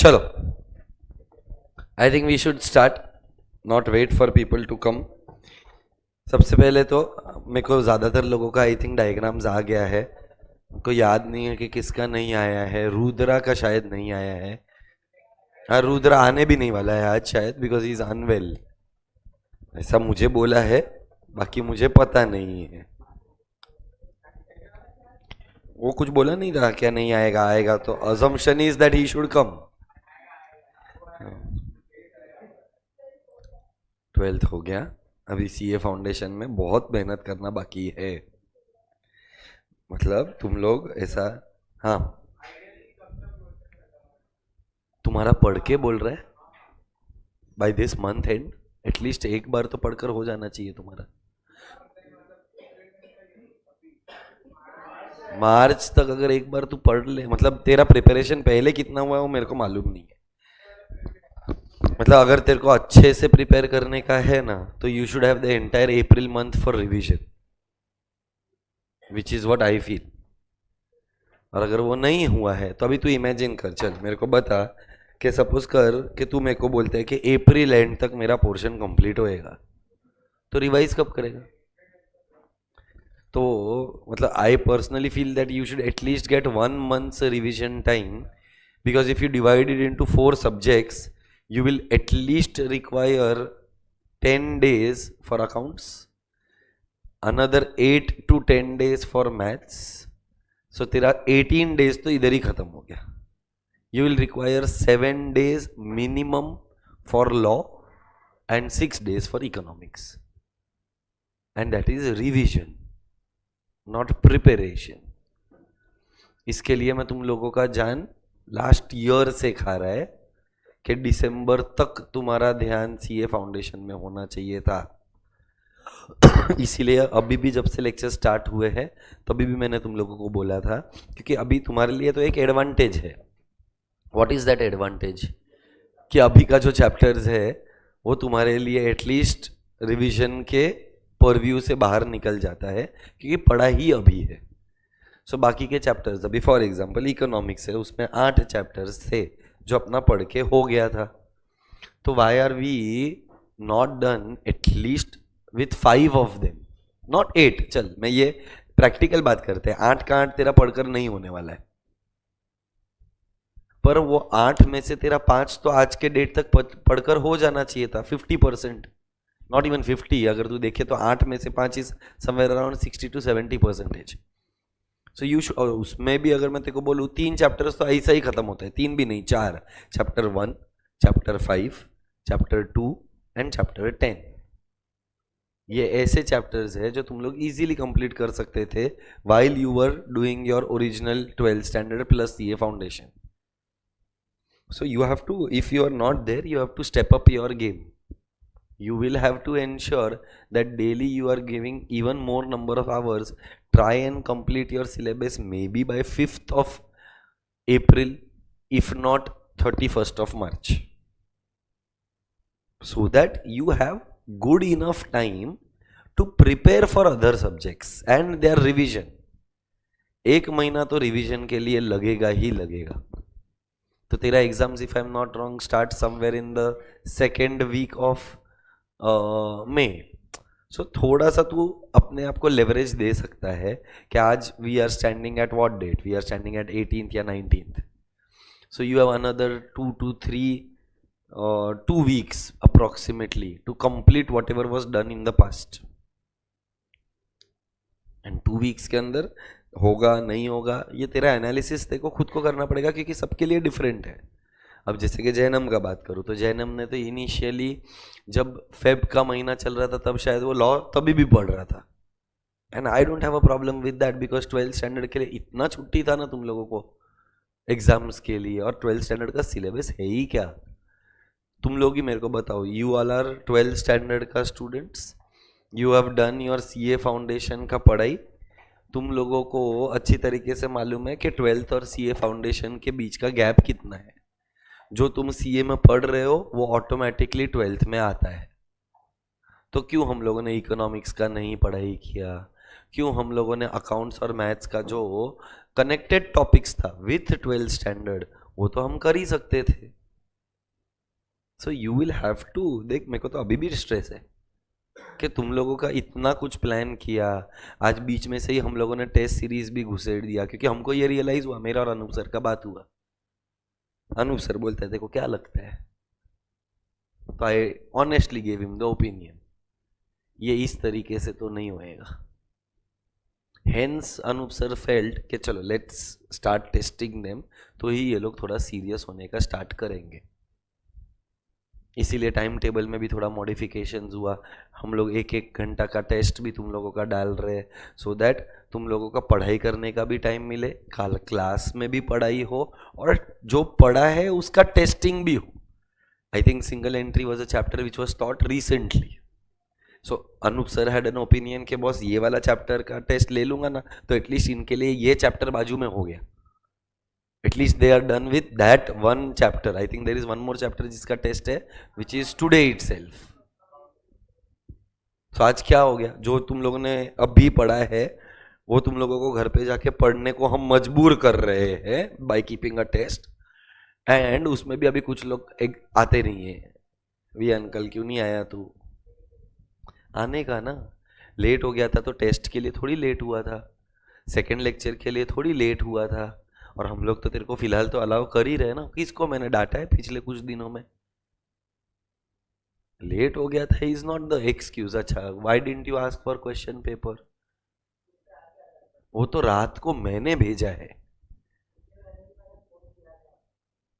चलो, I think we should start, not wait for people to come. सबसे पहले तो मेरे को ज़्यादातर लोगों का आई थिंक डायग्राम्स आ गया है, को याद नहीं है कि किसका नहीं आया है। रुद्रा का शायद नहीं आया है। हाँ, रुद्रा आने भी नहीं वाला है आज शायद, बिकॉज ही इज अनवेल, ऐसा मुझे बोला है, बाकी मुझे पता नहीं है। वो कुछ बोला नहीं था क्या नहीं आएगा, आएगा तो assumption is that he should come. 12th हो गया, अभी सीए फाउंडेशन में बहुत मेहनत करना बाकी है। मतलब तुम लोग ऐसा, हाँ, तुम्हारा पढ़ के बोल रहा है by this month end at least एक बार तो पढ़कर हो जाना चाहिए तुम्हारा। मार्च तक अगर एक बार तू पढ़ ले, मतलब तेरा प्रिपरेशन पहले कितना हुआ है वो मेरे को मालूम नहीं है। मतलब अगर तेरे को अच्छे से प्रिपेयर करने का है ना, तो you should have the entire April month for revision, which is what I feel. और अगर वो नहीं हुआ है तो अभी तू इमेजिन कर, चल मेरे को बता कि सपोज कर कि तू मेरे को बोलते है कि अप्रैल एंड तक मेरा पोर्शन कंप्लीट होएगा, तो रिवाइज कब करेगा? तो मतलब I personally feel that you should at least get 1 month's revision time, because if you divide it into 4 subjects you will at least require 10 days for accounts, another 8 to 10 days for maths, so तेरा 18 days तो इधर ही खत्म हो गया। You will require 7 days minimum for law and 6 days for economics, and that is revision, not preparation। इसके लिए मैं तुम लोगों का जान लास्ट ईयर से खा रहा है कि दिसंबर तक तुम्हारा ध्यान सीए फाउंडेशन में होना चाहिए था। इसीलिए अभी भी जब से लेक्चर स्टार्ट हुए हैं तभी भी मैंने तुम लोगों को बोला था, क्योंकि अभी तुम्हारे लिए तो एक एडवांटेज है। What is that advantage? कि अभी का जो चैप्टर्स है वो तुम्हारे लिए एटलीस्ट रिवीजन के परव्यू से बाहर निकल जाता है, क्योंकि पढ़ा ही अभी है। सो बाकी के चैप्टर्स, अभी फॉर एग्जाम्पल इकोनॉमिक्स है, उसमें 8 चैप्टर्स थे जो अपना पढ़ के हो गया था। तो why are we not done at least with 5 of them, not 8। चल मैं ये प्रैक्टिकल बात करते हैं, 8 का 8 तेरा पढ़कर नहीं होने वाला है, पर वो 8 में से तेरा 5 तो आज के डेट तक पढ़कर हो जाना चाहिए था। 50%, नॉट इवन 50, अगर तू देखे तो 8 में से 5 is somewhere around 60 to 70%। So you उसमें भी अगर मैं तेरे को बोलूँ 3 चैप्टर्स तो ऐसा ही खत्म होता है, 3 भी नहीं 4, chapter 1, chapter 5, chapter 2 and chapter 10। ये ऐसे चैप्टर्स है जो तुम लोग इजीली कंप्लीट कर सकते थे while you were doing your original 12th standard plus CA foundation. So you have to, if you are not there, you have to step up your game. You will have to ensure that daily you are giving even more number of hours. Try and complete your syllabus maybe by 5th of April, if not 31st of March, so that you have good enough time to prepare for other subjects and their revision. 1 महीना तो revision के लिए लगेगा ही लगेगा। तो तेरा exams, if I am not wrong, start somewhere in the 2nd week of में। सो थोड़ा सा तू अपने आप को लेवरेज दे सकता है कि आज we are standing at what date, we are standing at 18th या 19th। So you have another 2 to 2 weeks approximately to complete whatever was done in the past, and 2 weeks के अंदर होगा नहीं होगा ये तेरा एनालिसिस तेरे को खुद को करना पड़ेगा, क्योंकि सबके लिए डिफरेंट है। अब जैसे कि जैनम का बात करूँ तो जैनम ने तो इनिशियली जब फेब का महीना चल रहा था तब शायद वो लॉ तभी भी पढ़ रहा था, and I don't have a problem with that, because 12th standard के लिए इतना छुट्टी था ना तुम लोगों को एग्जाम्स के लिए, और 12th स्टैंडर्ड का सिलेबस है ही क्या। तुम लोग ही मेरे को बताओ, you all are 12th standard का students, you have done your CA foundation का पढ़ाई, तुम लोगों को अच्छी तरीके से मालूम है कि 12th और सीए फाउंडेशन के बीच का गैप कितना है। जो तुम सीए में पढ़ रहे हो वो ऑटोमेटिकली 12th में आता है। तो क्यों हम लोगों ने इकोनॉमिक्स का नहीं पढ़ाई किया, क्यों हम लोगों ने अकाउंट्स और मैथ्स का जो कनेक्टेड टॉपिक्स था विथ 12th स्टैंडर्ड वो तो हम कर ही सकते थे. So you will have to. देख मेरे को तो अभी भी स्ट्रेस है कि तुम लोगों का इतना कुछ प्लान किया, आज बीच में से ही हम लोगों ने टेस्ट सीरीज भी घुसेड़ दिया क्योंकि हमको ये रियलाइज हुआ, मेरा और अनूप सर का बात हुआ. अनूप सर बोलते हैं देखो क्या लगता है, तो I honestly gave him the opinion, ये इस तरीके से तो नहीं होएगा. हेंस अनूप सर फेल्ट कि चलो लेट्स स्टार्ट टेस्टिंग देम, तो ही ये लोग थोड़ा सीरियस होने का स्टार्ट करेंगे. इसीलिए टाइम टेबल में भी थोड़ा मॉडिफिकेशंस हुआ. हम लोग एक एक घंटा का टेस्ट भी तुम लोगों का डाल रहे हैं सो दैट तुम लोगों का पढ़ाई करने का भी टाइम मिले, कल क्लास में भी पढ़ाई हो और जो पढ़ा है उसका टेस्टिंग भी हो. I think single entry was a chapter which was taught recently. So Anup sir had an opinion के बॉस ये वाला चैप्टर का टेस्ट ले लूंगा ना तो एटलीस्ट इनके लिए ये चैप्टर बाजू में हो गया. At least they are done with that one chapter. I think there is one more chapter जिसका टेस्ट है which is today itself. So आज क्या हो गया, जो तुम लोगों ने अभी पढ़ा है वो तुम लोगों को घर पे जाके पढ़ने को हम मजबूर कर रहे हैं by keeping a test. And उसमें भी अभी कुछ लोग एक आते नहीं है. वी अंकल क्यों नहीं आया तू, आने का ना. लेट हो गया था तो टेस्ट के लिए थोड़ी लेट हुआ था, सेकेंड लेक्चर के लिए थोड़ी लेट हुआ था. और हम लोग तो तेरे को फिलहाल तो अलाउ कर ही रहे ना. किसको मैंने डांटा है पिछले कुछ दिनों में, लेट हो गया था इज नॉट द एक्सक्यूज. अच्छा why didn't you ask for question paper, वो तो रात को मैंने भेजा है.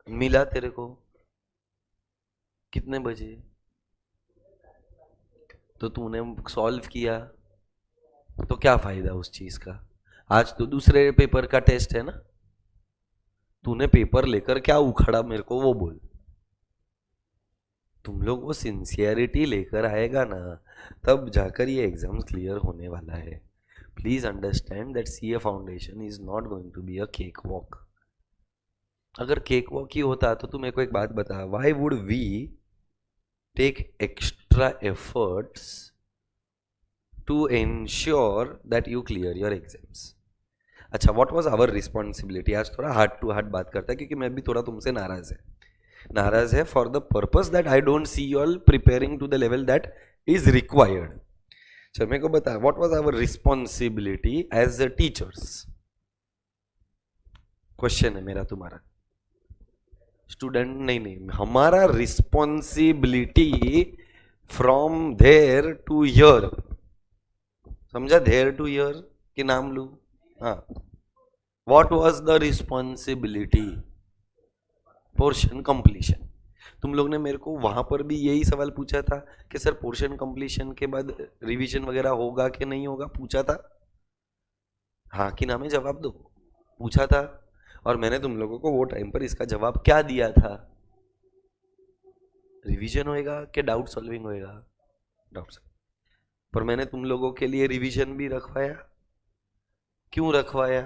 मिला तेरे को कितने बजे, तो तूने सॉल्व किया तो क्या फायदा उस चीज का. आज तो दूसरे पेपर का टेस्ट है ना, तूने पेपर लेकर क्या उखड़ा मेरे को वो बोल. तुम लोग वो सिंसियरिटी लेकर आएगा ना तब जाकर ये एग्जाम्स क्लियर होने वाला है. Please understand that CA foundation is not going to be a cake walk. अगर केक वॉक ही होता तो तू मेरे को एक बात बता, why would we take extra efforts to ensure that you clear your exams. अच्छा व्हाट वाज आवर रिस्पॉन्सिबिलिटी. आज थोड़ा हार्ट टू हार्ट बात करता है क्योंकि मैं भी थोड़ा तुमसे नाराज है for the purpose that I don't see you all preparing to the level that is required. चल मेरे को बता what was our responsibility as a teachers. Question है मेरा तुम्हारा, स्टूडेंट नहीं, हमारा responsibility from there to here. समझा, देयर टू हियर कि नाम लू. हाँ, what was the responsibility, portion completion. तुम लोग ने मेरे को वहां पर भी यही सवाल पूछा था कि सर पोर्शन कंप्लीशन के बाद रिवीजन वगैरह होगा कि नहीं होगा, पूछा था. हाँ कि ना में जवाब दो, पूछा था. और मैंने तुम लोगों को वो टाइम पर इसका जवाब क्या दिया था, रिवीजन होएगा कि डाउट सॉल्विंग होएगा. Doubt solving. पर मैंने तुम लोगों के लिए रिवीजन भी रखवाया. क्यों रखवाया,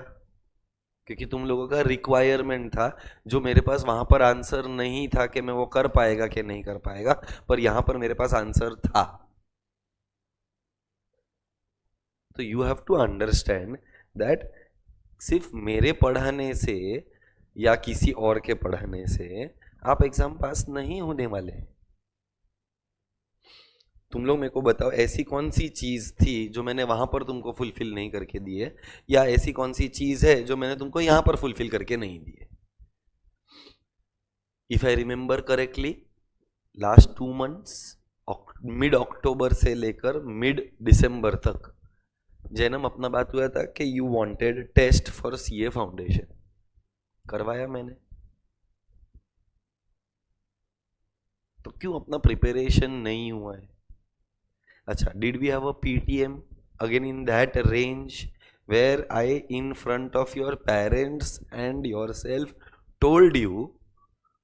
क्योंकि तुम लोगों का रिक्वायरमेंट था, जो मेरे पास वहां पर आंसर नहीं था कि मैं वो कर पाएगा कि नहीं कर पाएगा, पर यहां पर मेरे पास आंसर था. तो you have to understand that सिर्फ मेरे पढ़ाने से या किसी और के पढ़ाने से आप एग्जाम पास नहीं होने वाले. तुम लोग मेरे को बताओ ऐसी कौन सी चीज थी जो मैंने वहां पर तुमको फुलफिल नहीं करके दी है, या ऐसी कौन सी चीज है जो मैंने तुमको यहां पर फुलफिल करके नहीं दी है. If I remember correctly last 2 months mid October से लेकर मिड दिसंबर तक जैनम अपना बात हुआ था कि you wanted test for CA foundation. करवाया मैंने, तो क्यों अपना प्रिपरेशन नहीं हुआ है. अच्छा, did we have a PTM again in that range where I in front of your parents and yourself told you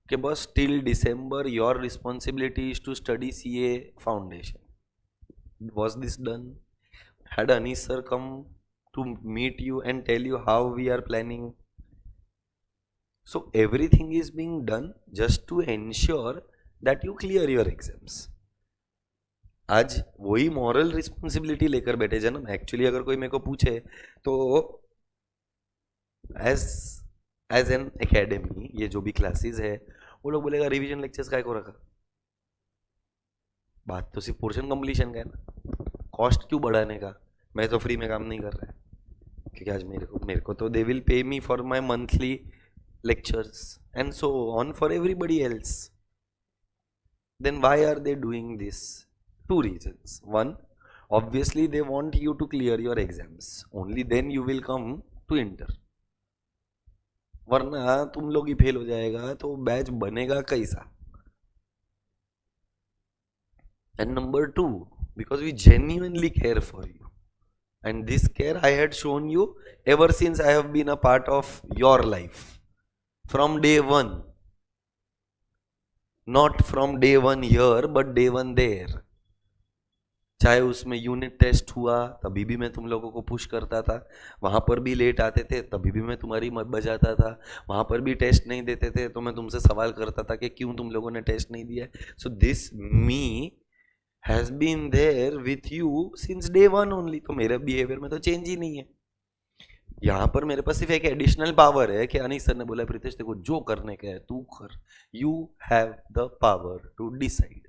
कि बस till December your responsibility is to study CA foundation. Was this done? Had Anish sir come to meet you and tell you how we are planning? So everything is being done just to ensure that you clear your exams. आज वही moral responsibility लेकर बैठे जन्म. Actually अगर कोई मेरे को पूछे तो एज एज एन एकेडमी, ये जो भी क्लासेस है, वो लोग बोलेगा रिवीजन लेक्चर्स काय को रखा। बात तो सिर्फ पोर्शन कंप्लीशन का है ना, कॉस्ट क्यों बढ़ाने का। मैं तो फ्री में काम नहीं कर रहा है, क्योंकि आज मेरे को तो they will pay me for my monthly lectures and so on for everybody else. Then why are they doing this? Two reasons. One, obviously they want you to clear your exams, only then you will come to inter, वरना तुम लोग ही fail हो जाएगा तो batch बनेगा कैसा। And number two, because we genuinely care for you, and this care I had shown you ever since I have been a part of your life, from day one, not from day one here but day one there। चाहे उसमें unit test हुआ तभी भी मैं तुम लोगों को push करता था, वहां पर भी लेट आते थे तभी भी मैं तुम्हारी मत बजाता था, वहां पर भी टेस्ट नहीं देते थे तो मैं तुमसे सवाल करता था कि क्यों तुम लोगों ने टेस्ट नहीं दिया। So this me has been there with you since day one only. तो मेरे बिहेवियर में तो चेंज ही नहीं है। यहाँ पर मेरे पास सिर्फ एक एडिशनल पावर है कि अनीस सर ने बोला प्रीतेश देखो जो करने का है तू कर, you have the power to decide.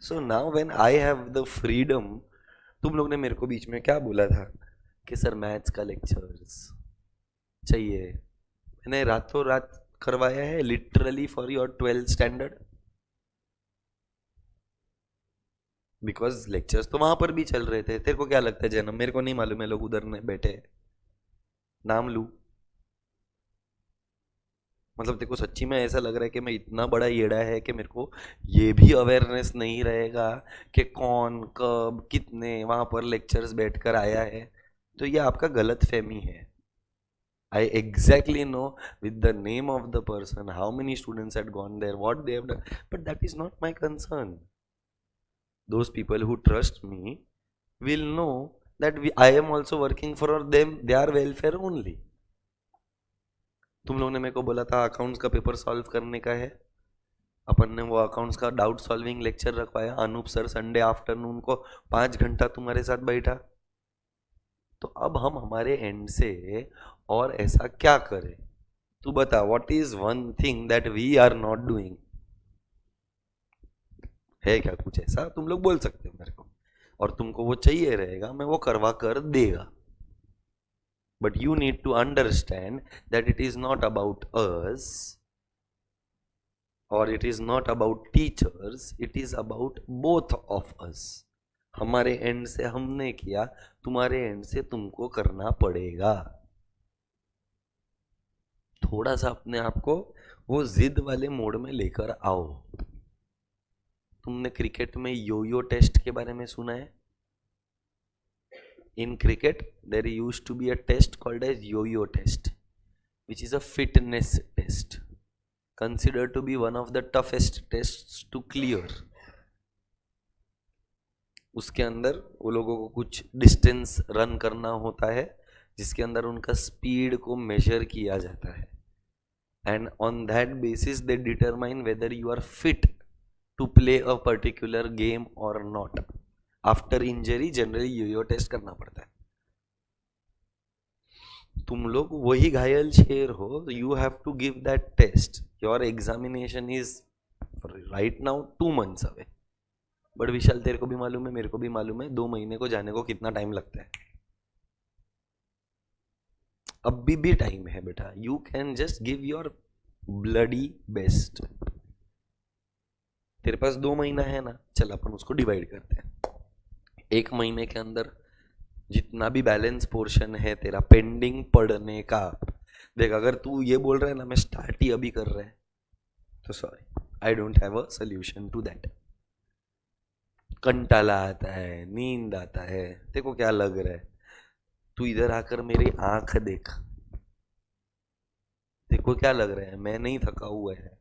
So now when I have the freedom, तुम लोग ने मेरे को बीच में क्या बोला था कि सर मैथ्स का लेक्चर्स चाहिए, मैंने रातों रात करवाया है literally for your 12th standard, because lectures तो वहां पर भी चल रहे थे। तेरे को क्या लगता है जन्म, मेरे को नहीं मालूम है लोग उधर ने बैठे नाम लू, मतलब तेरे को सच्ची में ऐसा लग रहा है कि मैं इतना बड़ा येड़ा है कि मेरे को ये भी अवेयरनेस नहीं रहेगा कि कौन कब कितने वहां पर लेक्चर्स बैठकर आया है। तो ये आपका गलत फहमी है। I exactly know with the name of the person how many students had gone there, what they have done, but that is not my concern. Those people who trust me will know that I am also working for them, their welfare only। तुम लोगों ने मेरे को बोला था accounts का paper solve करने का है, अपन ने वो अकाउंट्स का डाउट सॉल्विंग लेक्चर रखवाया, अनूप सर संडे आफ्टरनून को 5 घंटा तुम्हारे साथ बैठा। तो अब हम हमारे एंड से और ऐसा क्या करें, तू बता। What is one thing that we are not doing, है क्या कुछ ऐसा? तुम लोग बोल सकते हो मेरे को, और तुमको वो चाहिए रहेगा मैं वो करवा कर देगा। But you need to understand that it is not about us और it is not about teachers, it is about both of us. हमारे एंड से हमने किया, तुम्हारे एंड से तुमको करना पड़ेगा। थोड़ा सा अपने आप को वो जिद वाले मोड में लेकर आओ। तुमने क्रिकेट में यो-यो टेस्ट के बारे में सुना है? In cricket, there used to be a test called as yo-yo test, which is a fitness test, considered to be one of the toughest tests to clear। उसके अंदर वो लोगों को कुछ डिस्टेंस रन करना होता है, जिसके अंदर उनका स्पीड को मेजर किया जाता है, and on that basis they determine whether you are fit to play a particular game और not. After injury generally yo-yo test करना पड़ता है। तुम लोग वही घायल शेर हो, you have to give that test. Your examination is right now 2 months away, but Vishal तेरे को भी मालूम है, मेरे को भी मालूम है 2 महीने को जाने को कितना टाइम लगता है। अभी भी टाइम है बेटा, you can just give your bloody best. तेरे पास 2 महीना है ना, चल अपन उसको डिवाइड करते हैं। 1 महीने के अंदर जितना भी बैलेंस पोर्शन है तेरा पेंडिंग पढ़ने का, देख अगर तू ये बोल रहा है ना मैं स्टार्ट ही अभी कर रहा है, तो sorry I don't have a solution to that. कंटाला आता है, नींद आता है, देखो क्या लग रहा है, तू इधर आकर मेरी आंख देख, देखो क्या लग रहा है, मैं नहीं थका हुआ है।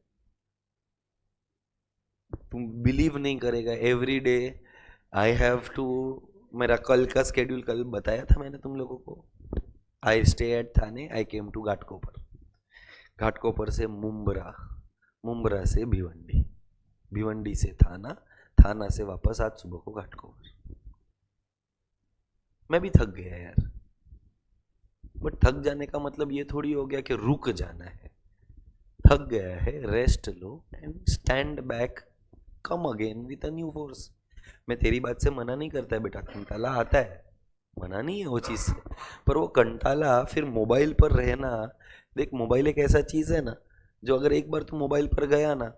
तुम बिलीव नहीं करेगा, every day I have to, मेरा कल का स्केड्यूल कल बताया था मैंने तुम लोगों को। I stay at Thane, I came to Ghatkopar, Ghatkopar से मुंब्रा, मुंब्रा से भिवंडी, भिवंडी से थाना, थाना से वापस आज सुबह को घाटकोपर। मैं भी थक गया यार, बट थक जाने का मतलब ये थोड़ी हो गया कि रुक जाना है। थक गया है, rest low and stand back, come again with a new force. मैं तेरी बात से मना नहीं करता है बेटा, कंटाला आता है, मना नहीं है वो चीज़ से, पर वो कंटाला फिर मोबाइल पर रहना। देख मोबाइल एक ऐसा चीज़ है ना, जो अगर एक बार तू मोबाइल पर गया ना,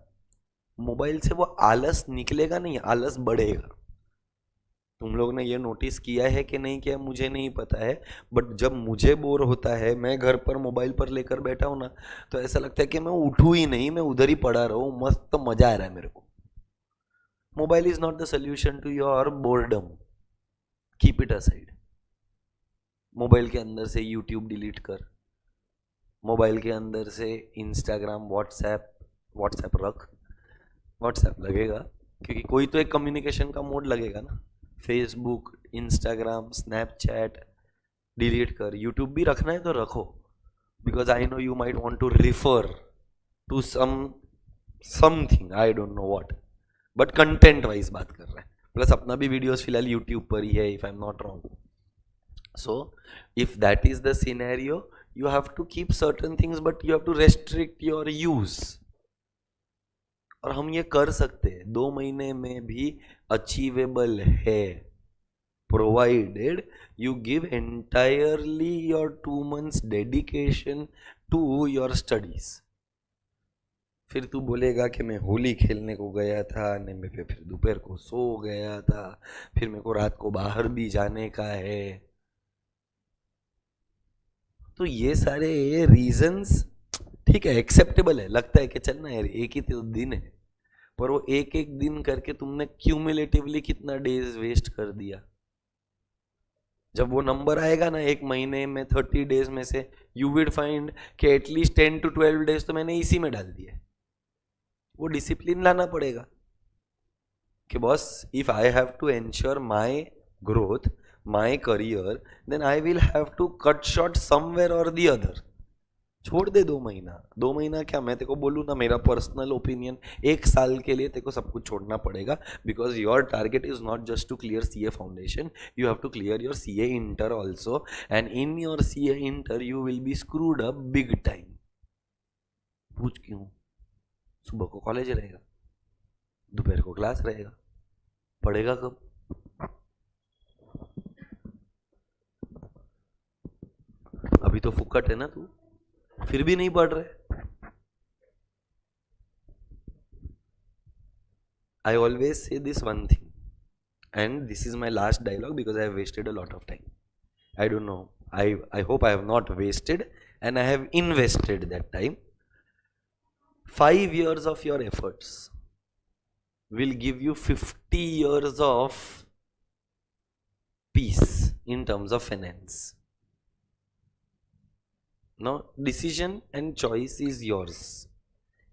मोबाइल से वो आलस निकलेगा नहीं, आलस बढ़ेगा। तुम लोग ने ये नोटिस किया है कि नहीं किया मुझे नहीं पता है, बट जब मुझे बोर होता है, मैं घर पर मोबाइल पर लेकर बैठा हूं ना, तो ऐसा लगता है कि मैं उठूं ही नहीं, मैं उधर ही पड़ा रहूं, मस्त मजा आ रहा है मेरे को। Mobile is not the solution to your boredom, keep it aside. Mobile के अंदर से यूट्यूब डिलीट कर, मोबाइल के अंदर से इंस्टाग्राम, व्हाट्सएप रख। व्हाट्सएप लगेगा क्योंकि कोई तो एक कम्युनिकेशन का मोड लगेगा ना। फेसबुक, इंस्टाग्राम, स्नैपचैट डिलीट कर। यूट्यूब भी रखना है तो रखो, because I know you might want to refer to something, I don't know what, but content wise बात कर रहे हैं। प्लस अपना भी वीडियोस फिलहाल यूट्यूब पर ही है, if I am not wrong. So if that is the scenario, you have to keep certain things but you have to restrict your use। और हम ये कर सकते हैं, 2 महीने में भी अचीवेबल है, provided you give entirely your 2 months dedication to your studies. फिर तू बोलेगा कि मैं होली खेलने को गया था, नहीं मैं फिर दोपहर को सो गया था, फिर मेरे को रात को बाहर भी जाने का है। तो ये सारे रीजंस ठीक है, एक्सेप्टेबल है, लगता है कि चल ना यार एक ही तो दिन है, पर वो एक एक दिन करके तुमने क्यूमुलेटिवली कितना डेज वेस्ट कर दिया। जब वो नंबर आएगा ना एक महीने में 30 डेज में से, यू विल फाइंड कि एटलीस्ट 10 to 12 डेज तो मैंने इसी में डाल दिए। वो डिसिप्लिन लाना पड़ेगा कि boss, if I have to ensure my growth, my career, then I will have to cut short somewhere और दी अदर। छोड़ दे 2 महीना, 2 महीना क्या, मैं तेरे को बोलूँ ना, मेरा पर्सनल ओपिनियन, 1 साल के लिए तेरे को सब कुछ छोड़ना पड़ेगा, because your target is not just to clear CA foundation, you have to clear your CA inter also, and in your CA inter you will be screwed up big time. पूछ क्यों? सुबह को कॉलेज रहेगा, दोपहर को class रहेगा, पढ़ेगा कब? अभी तो फुकट है ना तू, फिर भी नहीं पढ़ रहे। I always say this one thing, and this is my last dialogue because I have wasted a lot of time. I don't know. I hope I have not wasted, and I have invested that time. 5 years of your efforts will give you 50 years of peace in terms of finance. Now, decision and choice is yours.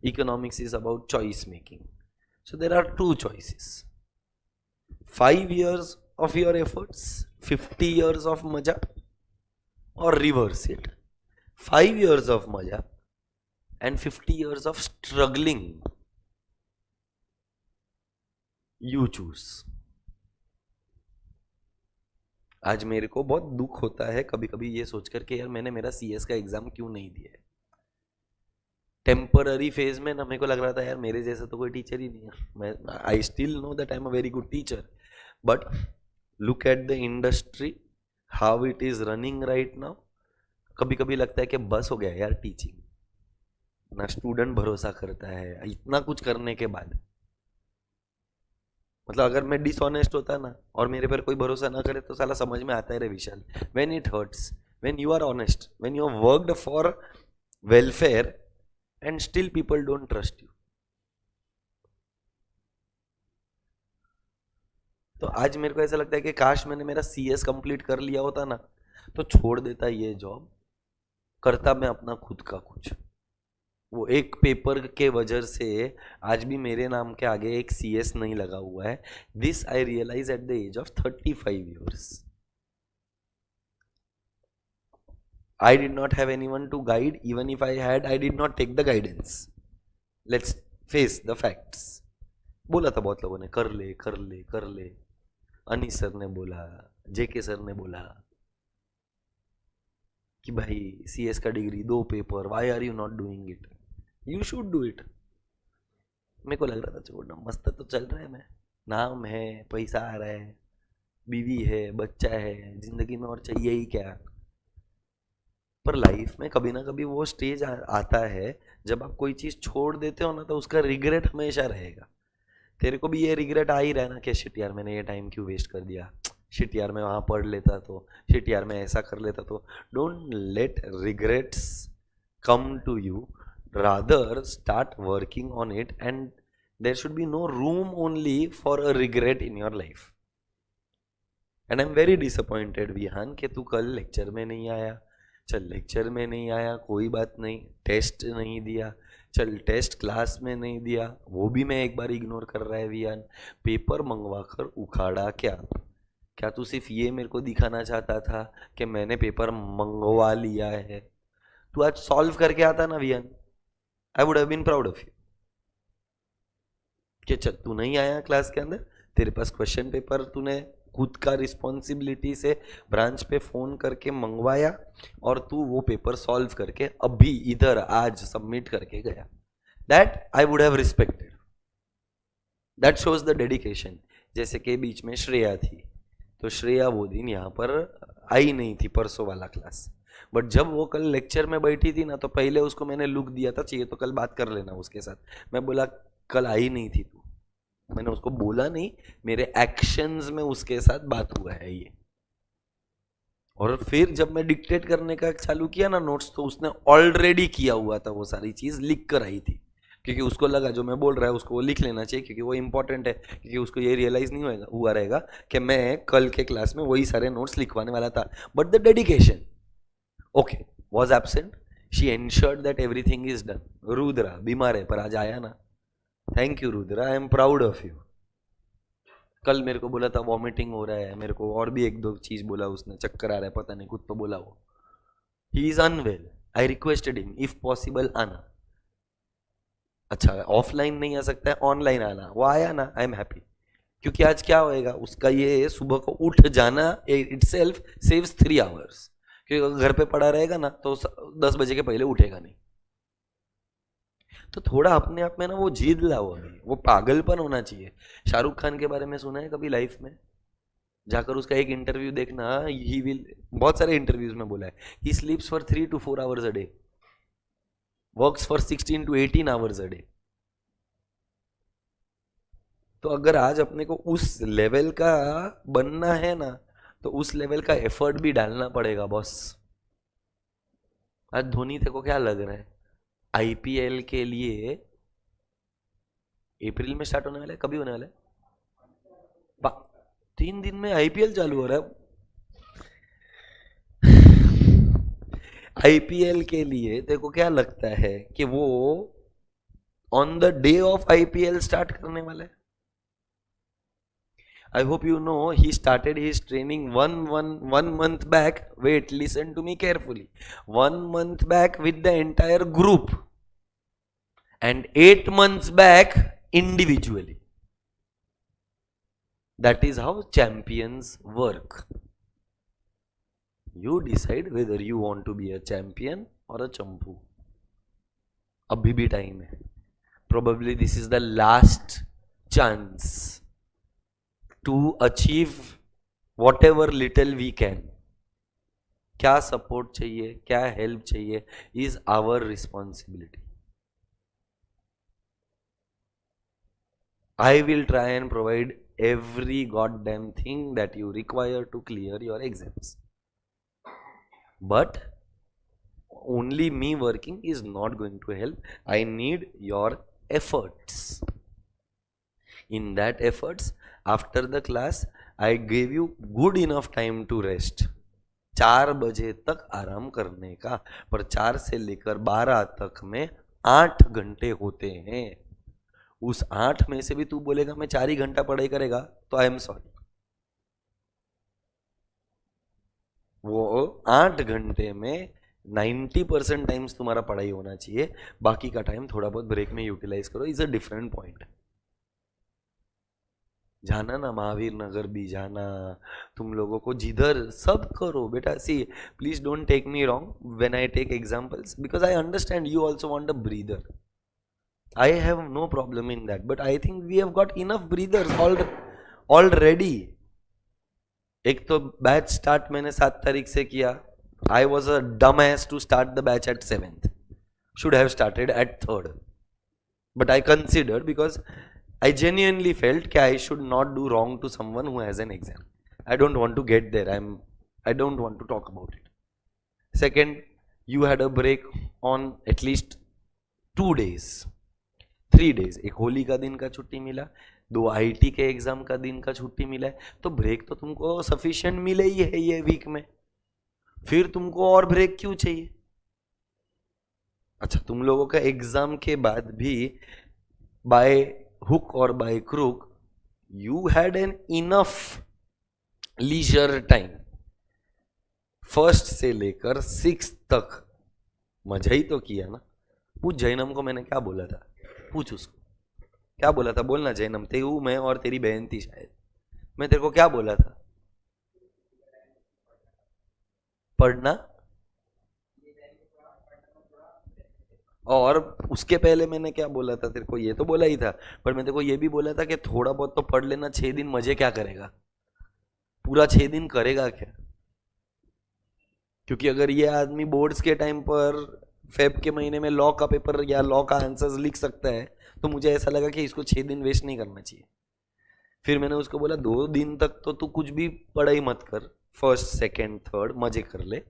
Economics is about choice making. So there are 2 choices. 5 years of your efforts, 50 years of maja, or reverse it. 5 years of maja and 50 years of struggling. You choose. आज मेरे को बहुत दुख होता है कभी कभी ये सोचकर के यार मैंने मेरा सीएस का एग्जाम क्यों नहीं दिया है। टेम्पररी फेज में ना मेरे को लग रहा था यार मेरे जैसा तो कोई टीचर ही नहीं है। मैं I still know that I am a very good teacher, but look at the industry, how it is running right now. कभी कभी लगता है कि बस हो गया यार टीचिंग, ना स्टूडेंट भरोसा करता है इतना कुछ करने के बाद। मतलब अगर मैं डिसऑनेस्ट होता ना और मेरे पर कोई भरोसा ना करे तो साला समझ में आता है रे Vishal, when it hurts, when you are honest, when you have worked for welfare and still people don't trust you. तो आज मेरे को ऐसा लगता है कि काश मैंने मेरा सीएस कंप्लीट कर लिया होता ना, तो छोड़ देता ये जॉब, करता मैं अपना खुद का कुछ। वो एक पेपर के वजह से आज भी मेरे नाम के आगे एक सीएस नहीं लगा हुआ है। This I realize at the age of 35 years। I did not have anyone to guide. Even if I had, I did not take the guidance. Let's face the facts. बोला था बहुत लोगों ने कर ले कर ले कर ले, अनीस सर ने बोला, जेके सर ने बोला कि भाई सीएस का degree, 2 paper, why are you not doing it, you should do it. मेरे को लग रहा था छोड़ना, मस्त तो चल रहा है, मैं नाम है, पैसा आ रहा है, बीवी है, बच्चा है, जिंदगी में और चाहिए ही क्या। पर लाइफ में कभी ना कभी वो स्टेज आता है जब आप कोई चीज छोड़ देते हो ना, तो उसका रिग्रेट हमेशा रहेगा। तेरे को भी ये रिग्रेट आ ही रहा है ना कि शिट यार मैंने ये टाइम क्यों वेस्ट कर दिया, शिट यार मैं वहां पढ़ लेता तो, शिट यार मैं ऐसा कर लेता तो। Don't let regrets come to you, rather start working on it, and there should be no room only for a regret in your life. And I'm very disappointed Vihaan कि तू कल लेक्चर में नहीं आया। चल लेक्चर में नहीं आया कोई बात नहीं, टेस्ट नहीं दिया, चल टेस्ट क्लास में नहीं दिया वो भी मैं एक बार इग्नोर कर रहा है विहान। पेपर मंगवा कर उखाड़ा क्या? क्या तू सिर्फ ये मेरे को दिखाना चाहता था कि मैंने पेपर मंगवा लिया है? तू आज सॉल्व करके आता ना Vihaan, I would have been proud of you कि चल तू नहीं आया क्लास के अंदर, तेरे पास क्वेश्चन पेपर तूने खुद का रिस्पॉन्सिबिलिटी से ब्रांच पे फोन करके मंगवाया और तू वो पेपर सॉल्व करके अभी इधर आज सबमिट करके गया। That I would have respected, that shows the dedication. जैसे कि बीच में श्रेया थी, तो श्रेया वो दिन यहाँ पर आई नहीं थी, परसों वाला क्लास, बट जब वो कल लेक्चर में बैठी थी ना, तो पहले उसको मैंने लुक दिया था, चाहिए तो कल बात कर लेना उसके साथ। मैं बोला कल आई नहीं थी तू, मैंने उसको बोला नहीं, मेरे एक्शंस में उसके साथ बात हुआ है ये। और फिर जब मैं डिक्टेट करने का चालू किया ना नोट्स, तो उसने ऑलरेडी किया हुआ था, वो सारी चीज लिख कर आई थी, क्योंकि उसको लगा जो मैं बोल रहा है उसको वो लिख लेना चाहिए, क्योंकि वो इंपॉर्टेंट है, क्योंकि उसको ये रियलाइज नहीं हुआ रहेगा कि मैं कल के क्लास में वही सारे नोट्स लिखवाने वाला था। But the dedication okay was absent, she ensured that everything is done. Rudra बीमार है पर आज आया ना, thank you Rudra, I am proud of you. कल मेरे को बोला था वॉमिटिंग हो रहा है, मेरे को और भी एक दो चीज बोला उसने, चक्कर आ रहा है, पता नहीं खुद तो बोला वो। He is unwell, I requested him if possible आना। अच्छा ऑफलाइन नहीं आ सकता है, ऑनलाइन आना, वो आया ना, आई एम हैप्पी। क्योंकि आज क्या होएगा उसका, ये सुबह को उठ जाना इट सेल्फ सेव्स 3 आवर्स, क्योंकि घर पे पड़ा रहेगा ना तो 10 बजे के पहले उठेगा नहीं। तो थोड़ा अपने आप में ना वो जीत लाओ, अभी वो पागलपन होना चाहिए। शाहरुख खान के बारे में सुना है कभी लाइफ में? जाकर उसका एक इंटरव्यू देखना, ही विल, बहुत सारे इंटरव्यूज में बोला है, he sleeps for 3 to 4 hours a day, works for 16 to 18 hours a day. तो अगर आज अपने को उस लेवल का बनना है ना, तो उस लेवल का एफर्ट भी डालना पड़ेगा बॉस। आज धोनी तेरे को क्या लग रहा है, आईपीएल के लिए अप्रैल में स्टार्ट होने वाला है, कभी होने वाला है? 3 दिन में आईपीएल चालू हो रहा है। आईपीएल के लिए तेरे को क्या लगता है कि वो on the day of IPL start करने वाला है? I hope you know he started his training one month back. Wait, listen to me carefully. 1 month back with the entire group, and 8 months back individually. That is how champions work. You decide whether you want to be a champion or a champu. अभी भी time है. Probably this is the last chance to achieve whatever little we can. क्या support चाहिए, क्या help चाहिए, is our responsibility. I will try and provide every goddamn thing that you require to clear your exams. But only me working is not going to help. I need your efforts. In that efforts, after the class, I gave you good enough time to rest. 4 बजे तक आराम करने का, पर 4 से लेकर 12 तक में 8 घंटे होते हैं. उस 8 में से भी तू बोलेगा मैं 4 ही घंटा पढ़ाई करेगा, तो आई एम सॉरी. वो 8 घंटे में 90% टाइम्स तुम्हारा पढ़ाई होना चाहिए, बाकी का टाइम थोड़ा बहुत ब्रेक में यूटिलाइज करो, इज अ डिफरेंट पॉइंट. जाना ना महावीर नगर भी जाना, तुम लोगों को जिधर सब करो बेटा. See please don't take me wrong when I take examples because I understand you also want a breather. I have no problem in that but I think we have got enough breathers already. एक तो batch start मैंने 7 तारीख से किया. आई was a dumb ass to start the batch at 7th. Should have started at 3rd. But I considered because I genuinely felt that I should not do wrong to someone who has an exam. I don't want to get there. I don't want to talk about it. Second, you had a break on at least 2 days, 3 days. एक होली का दिन का छुट्टी मिला, 2 IT के exam का दिन का छुट्टी मिला है, तो ब्रेक तो तुमको सफिशिएंट मिले ही है ये वीक में. फिर तुमको और ब्रेक क्यों चाहिए? अच्छा, तुम लोगों का एग्जाम के बाद भी बाय हुक और by crook you had an enough leisure time. 1st से लेकर 6th तक मजा ही तो किया ना. पूछ जैनम को मैंने क्या बोला था, पूछ उसको क्या बोला था. बोलना जैनम, तेऊ मैं और तेरी बहन थी शायद. मैं तेरे को क्या बोला था? पढ़ना. और उसके पहले मैंने क्या बोला था तेरे को? ये तो बोला ही था, पर मैं तेरे को ये भी बोला था कि थोड़ा बहुत तो पढ़ लेना. 6 दिन मजे क्या करेगा? पूरा 6 दिन करेगा क्या? क्योंकि अगर ये आदमी बोर्ड्स के टाइम पर फेब के महीने में लॉ का पेपर या लॉ का आंसर्स लिख सकता है, तो मुझे ऐसा लगा कि इसको 6 दिन वेस्ट नहीं करना चाहिए. फिर मैंने उसको बोला 2 दिन तक तो तू कुछ भी पढ़ाई मत कर, 1st, 2nd, 3rd मजे कर ले.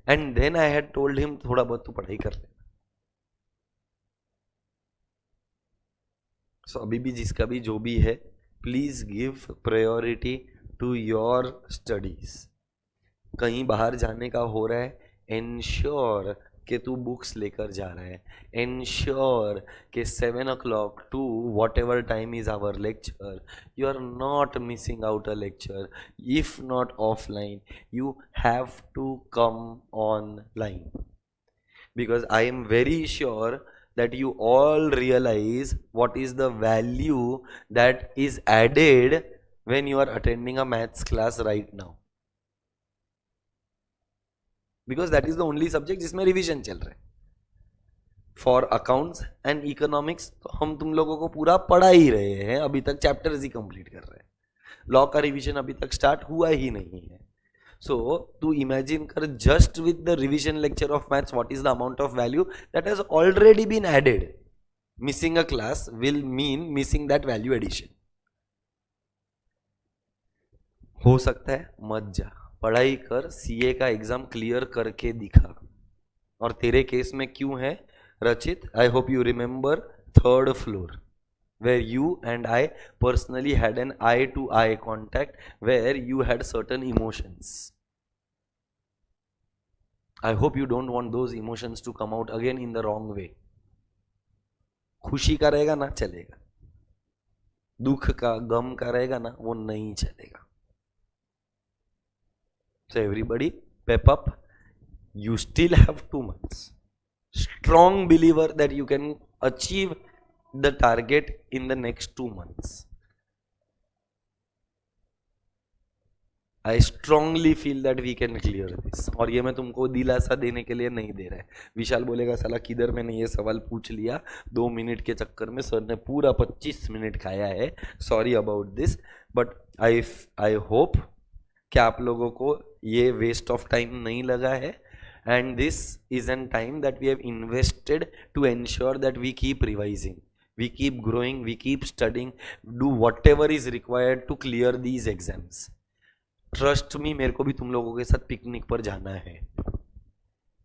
And then I had told him थोड़ा बहुत तू पढ़ाई कर ले. सो अभी भी जिसका भी जो भी है, please give priority to your studies. कहीं बाहर जाने का हो रहा है, एंश्योर कि तू बुक्स लेकर जा रहा है. एंश्योर कि 7 o'clock to whatever time is our lecture you are not missing out a lecture. If not offline you have to come online because I am very sure that you all realize what is the value that is added when you are attending a maths class right now, because that is the only subject जिसमें revision चल रहा है. For accounts and economics तो हम तुम लोगों को पूरा पढ़ा ही रहे हैं, अभी तक चैप्टर्स ही कंप्लीट कर रहे हैं. लॉ का रिविजन अभी तक स्टार्ट हुआ ही नहीं है. So to imagine कर just with the revision lecture of maths what is the amount of value that has already been added. Missing a class will mean missing that value addition. हो सकता है मत जा, पढ़ाई कर, सीए का exam clear करके दिखा. और तेरे केस में क्यों है रचित, I hope you remember 3rd floor where you and I personally had an eye-to-eye contact where you had certain emotions. I hope you don't want those emotions to come out again in the wrong way. खुशी का रहेगा ना चलेगा, दुख का गम का रहेगा ना वो नहीं चलेगा. So everybody pep up. You still have 2 months. Strong believer that you can achieve the target in the next 2 months. I strongly feel that we can clear this. और ये मैं तुमको दिलासा देने के लिए नहीं दे रहा है. विशाल बोलेगा साला किधर मैंने ये सवाल पूछ लिया 2 मिनट के चक्कर में, सर ने पूरा 25 मिनट खाया है. Sorry about this, but I hope कि आप लोगों को ये वेस्ट ऑफ टाइम नहीं लगा है. And this is an time that we have invested to ensure that we keep revising, we keep growing, we keep studying, do whatever is required to clear these exams. Trust me, मेरे को भी तुम लोगों के साथ picnic पर जाना है.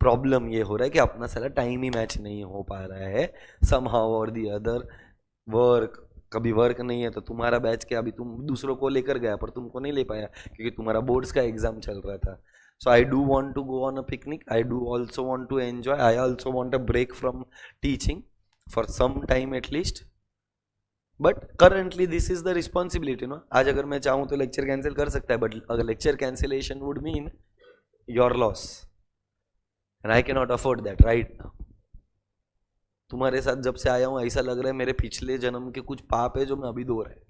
प्रॉब्लम ये हो रहा है कि अपना सारा टाइम ही मैच नहीं हो पा रहा है. somehow or the other work, कभी वर्क नहीं है तो तुम्हारा बैच के अभी तुम दूसरों को लेकर गया पर तुमको नहीं ले पाया क्योंकि तुम्हारा बोर्ड्स का एग्जाम चल रहा था. So I do want to go on a picnic. I do also want to enjoy. I also want a break from teaching for some time at least. But currently this is the responsibility, no? आज अगर मैं चाहूँ तो lecture cancel कर सकता है, but अगर lecture cancellation would mean your loss, and I cannot afford that right now. तुम्हारे साथ जब से आया हूँ ऐसा लग रहा है मेरे पिछले जन्म के कुछ पाप है जो मैं अभी धो रहा है.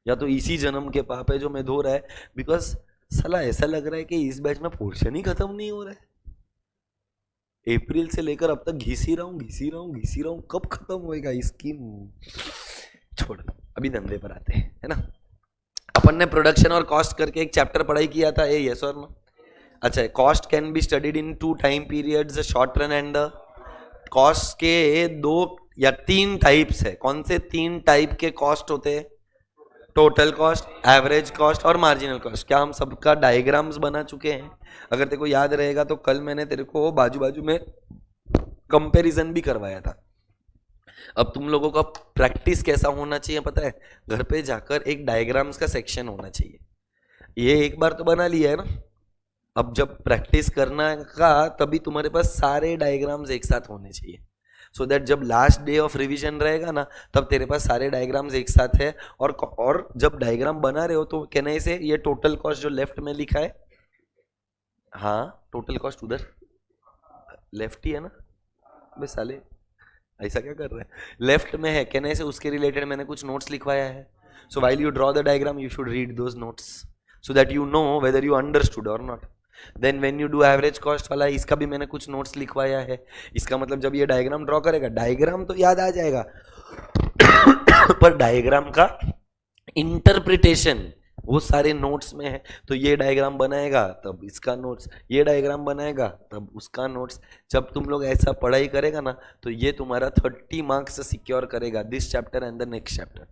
या तो इसी जन्म के पाप है जो मैं धो रहा है, बिकॉज साला ऐसा लग रहा है कि इस बैच में पोर्शन ही खत्म नहीं हो रहा है। अप्रैल से लेकर अब तक घिस ही रहा हूँ, घिस ही रहा हूँ, घिस ही रहा हूँ, कब खत्म होएगा इसकी। छोड़, अभी धंधे पर आते हैं, है ना। अपन ने प्रोडक्शन और कॉस्ट करके एक चैप्टर पढ़ाई किया था, ए यस और नो। अच्छा, cost can be studied in 2 time periods, short run and the. Cost के 2 या 3 टाइप्स है। कौन से 3 टाइप के कॉस्ट होते हैं? टोटल कॉस्ट, एवरेज कॉस्ट और मार्जिनल कॉस्ट। क्या हम सबका डायग्राम्स बना चुके हैं? अगर तेरे को याद रहेगा तो कल मैंने तेरे को बाजू बाजू में कंपैरिजन भी करवाया था। अब तुम लोगों का प्रैक्टिस कैसा होना चाहिए पता है? घर पे जाकर एक डायग्राम्स का सेक्शन होना चाहिए। ये एक बार तो बना लिया है ना, अब जब प्रैक्टिस करना का तभी तुम्हारे पास सारे डायग्राम्स एक साथ होने चाहिए, सो दैट जब लास्ट डे ऑफ रिवीजन रहेगा ना तब तेरे पास सारे डायग्राम्स एक साथ है। और जब डायग्राम बना रहे हो तो कहने से ये टोटल कॉस्ट जो लेफ्ट में लिखा है, हाँ टोटल कॉस्ट उधर लेफ्ट ही है ना बे साले, ऐसा क्या कर रहे हैं? लेफ्ट में है कहने से उसके रिलेटेड मैंने कुछ नोट्स लिखवाया है। So while you draw the diagram you should read those notes so that you know whether you understood और not. Then when you do average cost वाला, इसका भी मैंने कुछ नोट्स लिखवाया है। इसका मतलब जब ये डायग्राम ड्रॉ करेगा, डायग्राम तो याद आ जाएगा पर डायग्राम का इंटरप्रिटेशन वो सारे नोट्स में है। तो ये डायग्राम बनाएगा तब इसका नोट्स, ये डायग्राम बनाएगा तब उसका नोट्स। जब तुम लोग ऐसा पढ़ाई करेगा ना तो ये तुम्हारा 30 मार्क्स सिक्योर करेगा, this chapter and the next chapter.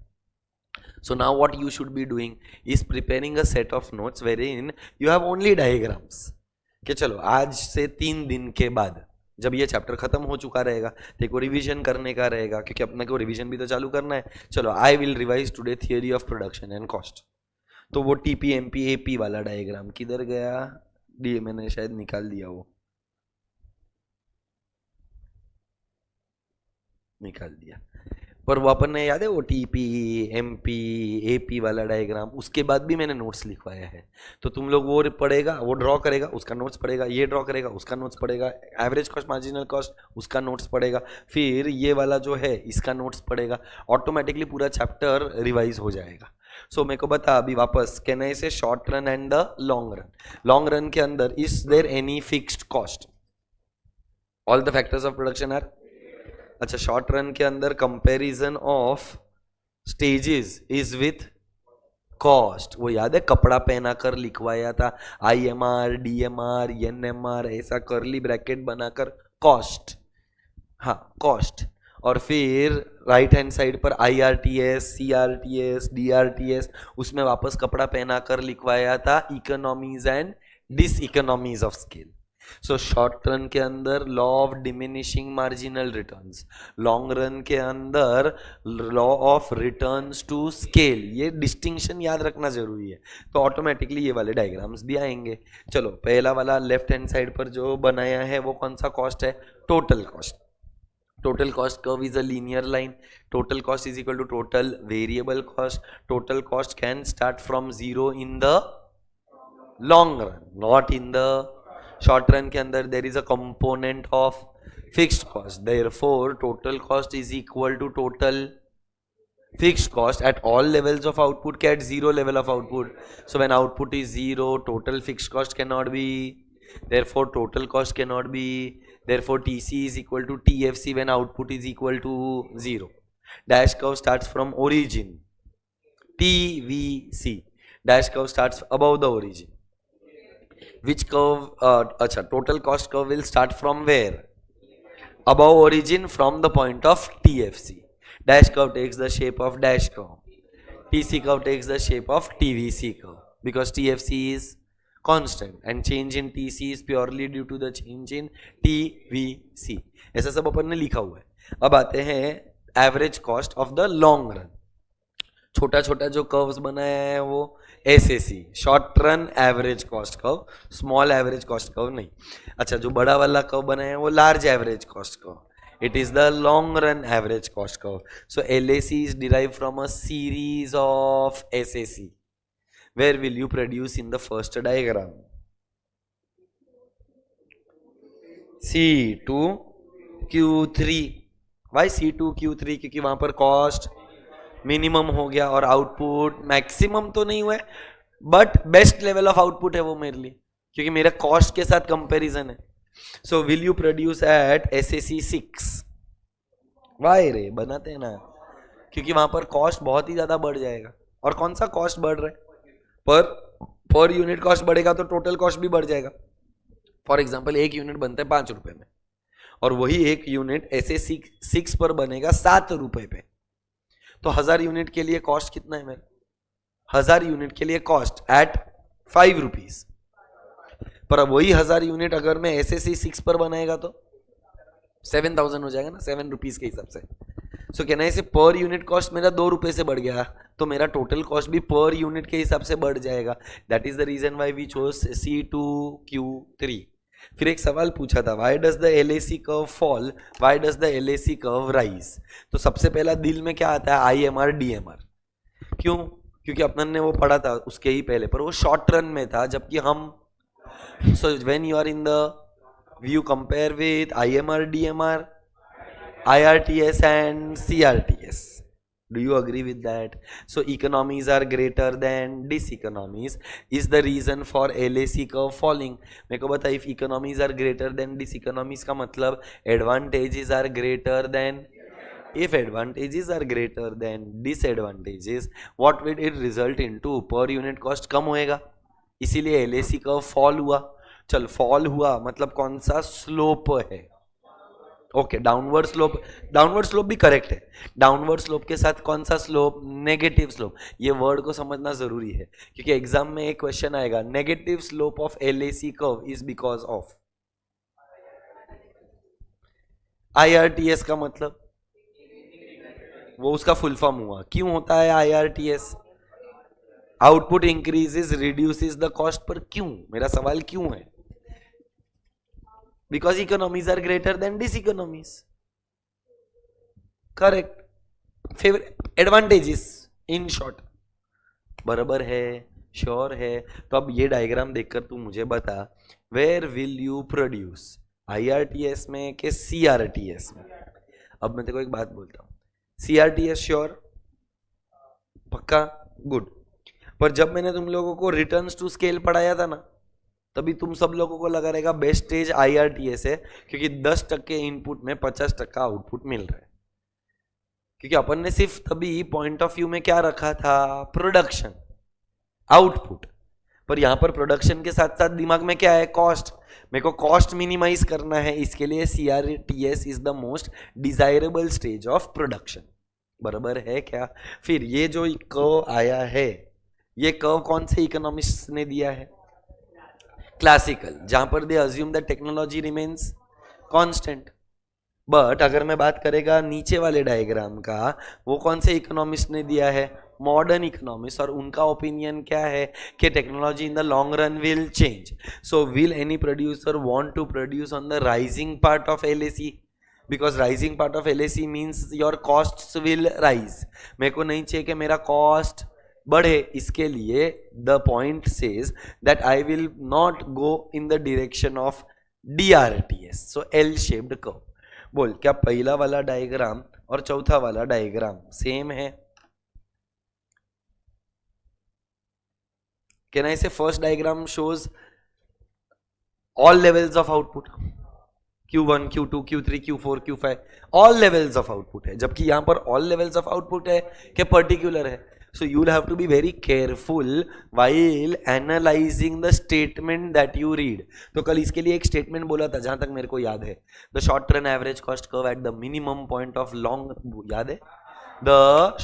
So now what you should be doing is preparing a set of notes wherein you have only diagrams। कि चलो आज से 3 दिन के बाद जब ये चैप्टर खत्म हो चुका रहेगा तो को रिवीजन करने का रहेगा, क्योंकि अपने को रिवीजन भी तो चालू करना है। चलो I will revise today theory of production and cost. तो वो टीपी एमपी एपी वाला डायग्राम किधर गया? डी मैंने शायद निकाल दिया, वो निकाल दिया। पर वो अपन ने याद है वो टीपी एमपी एपी वाला डायग्राम, उसके बाद भी मैंने नोट्स लिखवाया है। तो तुम लोग वो पढ़ेगा, वो ड्रॉ करेगा, उसका नोट्स पढ़ेगा, ये ड्रॉ करेगा, उसका नोट्स पढ़ेगा, एवरेज कॉस्ट मार्जिनल कॉस्ट उसका नोट्स पढ़ेगा, फिर ये वाला जो है इसका नोट्स पढ़ेगा। ऑटोमेटिकली पूरा चैप्टर रिवाइज हो जाएगा। सो मेरे को बता अभी वापस, कहने से short run and the long run. Long run के अंदर is there any fixed cost? All the factors of production are. अच्छा, शॉर्ट रन के अंदर comparison of stages is with cost. वो याद है कपड़ा पहना कर लिखवाया था, IMR DMR NMR ऐसा करली ब्रैकेट बनाकर कॉस्ट, हाँ कॉस्ट। और फिर राइट हैंड साइड पर IRTS CRTS DRTS, उसमें वापस कपड़ा पहना कर लिखवाया था economies and diseconomies of scale. So short run के अंदर law of diminishing marginal returns, long run के अंदर law of returns to scale. ये डिस्टिंक्शन याद रखना जरूरी है, तो ऑटोमेटिकली ये वाले डायग्राम्स भी आएंगे। चलो पहला वाला लेफ्ट हैंड साइड पर जो बनाया है वो कौन सा कॉस्ट है? Total cost. Total cost curve is a linear line. Total cost is equal to total variable cost. Total cost can start from 0 in the long run, not in the short run. के अंदर there is a component of fixed cost, therefore total cost is equal to total fixed cost at all levels of output के at 0 level of output. So when output is 0, total fixed cost cannot be, therefore total cost cannot be, therefore TC is equal to TFC when output is equal to 0. Dash curve starts from origin, TVC. Dash curve starts above the origin. Which curve? अच्छा, total cost curve will start from where? Above origin, from the point of TFC. Dash curve takes the shape of dash curve. TC curve takes the shape of TVC curve because TFC is constant and change in TC is purely due to the change in TVC. ऐसा सब अपन ने लिखा हुआ है। अब आते हैं average cost of the long run. छोटा छोटा जो कर्व्स बनाया है वो SAC, short run average cost curve, small average cost curve नहीं। अच्छा, जो बड़ा वाला कर्व बनाया है वो large average cost curve, it is the long run average cost curve. So LAC is derived from a series of SAC. Where will you produce in the first diagram? C2Q3. Why C2Q3? क्योंकि वहां पर cost minimum हो गया और output maximum तो नहीं हुआ है but best level of output है वो मेरे लिए, क्योंकि मेरा कॉस्ट के साथ कंपैरिजन है. So will you produce at SSC 6? Why रे, बनाते हैं ना, क्योंकि वहां पर कॉस्ट बहुत ही ज्यादा बढ़ जाएगा. और कौन सा कॉस्ट बढ़ रहा है? पर यूनिट कॉस्ट बढ़ेगा तो टोटल कॉस्ट भी बढ़ जाएगा. फॉर एग्जाम्पल एक यूनिट बनता है 5 रुपए में और वही एक यूनिट एसएससी 6 पर बनेगा 7 रुपए पे. तो 1000 यूनिट के लिए कॉस्ट कितना है मेरा? 1000 यूनिट के लिए कॉस्ट एट 5 रुपीज. पर अब वही 1000 यूनिट अगर मैं एसएससी 6 पर बनाएगा तो 7000 हो जाएगा ना 7 रुपीज के हिसाब से. सो कहना है पर यूनिट कॉस्ट मेरा 2 रुपए से बढ़ गया तो मेरा टोटल कॉस्ट भी पर यूनिट के हिसाब से बढ़ जाएगा. That is the reason why we chose C2Q3. फिर एक सवाल पूछा था, why does the LAC curve fall, why does the LAC curve rise. तो सबसे पहला दिल में क्या आता है? IMR DMR. क्यों? क्योंकि अपन ने वो पढ़ा था उसके ही पहले, पर वो शॉर्ट रन में था, जबकि हम so when you are in the you compare with IMR DMR, IRTS and CRTS. Do you agree with that? So economies are greater than diseconomies is the reason for LAC curve falling. मेरे को बता, if economies are greater than diseconomies का मतलब advantages are greater than, if advantages are greater than disadvantages, what will it result into? Per unit cost कम होएगा, इसीलिए LAC curve fall हुआ. चल fall हुआ मतलब कौन सा स्लोप है? Okay, downward slope. Downward slope भी करेक्ट है. डाउनवर्ड स्लोप के साथ कौन सा स्लोप? Negative slope. ये वर्ड को समझना जरूरी है क्योंकि एग्जाम में एक क्वेश्चन आएगा, negative slope of LAC curve is because of. IRTS का मतलब वो उसका फुल फॉर्म हुआ. क्यों होता है IRTS? Output increases reduces the cost. पर क्यों? मेरा सवाल क्यों है? Because economies are greater than diseconomies. Correct. Favor advantages in short. बराबर है, श्योर है. तो अब ये डायग्राम देखकर तू मुझे बता, where will you produce, IRTS में के CRTS में? अब मैं तेरे को एक बात बोलता हूँ, CRTS श्योर, पक्का, गुड. पर जब मैंने तुम लोगों को रिटर्न्स टू स्केल पढ़ाया था ना, तभी तुम सब लोगों को लगा रहेगा बेस्ट स्टेज IRTS है, क्योंकि 10% इनपुट में 50% आउटपुट मिल रहा है. क्योंकि अपन ने सिर्फ तभी पॉइंट ऑफ व्यू में क्या रखा था? Production, output. पर यहां पर प्रोडक्शन के साथ साथ दिमाग में क्या है? कॉस्ट. मेरे को कॉस्ट मिनिमाइज करना है, इसके लिए CRTS is the most desirable stage of production. बराबर है क्या? फिर ये जो कर्व आया है, ये कर्व कौन से इकोनॉमिस्ट ने दिया है? क्लासिकल, जहां पर they assume the technology remains constant. But अगर मैं बात करेगा नीचे वाले डायग्राम का, वो कौन से इकोनॉमिस्ट ने दिया है? Modern economist. और उनका ओपिनियन क्या है? कि technology in the long run will change. So will any producer want to produce on the rising part of LAC? Because rising part of LAC means your cost will rise. मेरे को नहीं चाहिए कि मेरा cost बढ़े, इसके लिए the point says that I will not go in the direction of DRTS. So L shaped curve. बोल, क्या पहला वाला डायग्राम और चौथा वाला डायग्राम सेम है? कैन आई से first diagram shows all levels of output, Q1, Q2, Q3, Q4, Q5, all levels of output है, जबकि यहां पर ऑल लेवल्स ऑफ आउटपुट है कि पर्टिकुलर है. So you will have to be very careful while analyzing the statement that you read. तो कल इसके लिए एक स्टेटमेंट बोला था जहां तक मेरे को याद है, the short run average cost curve at the minimum point of long, याद है? The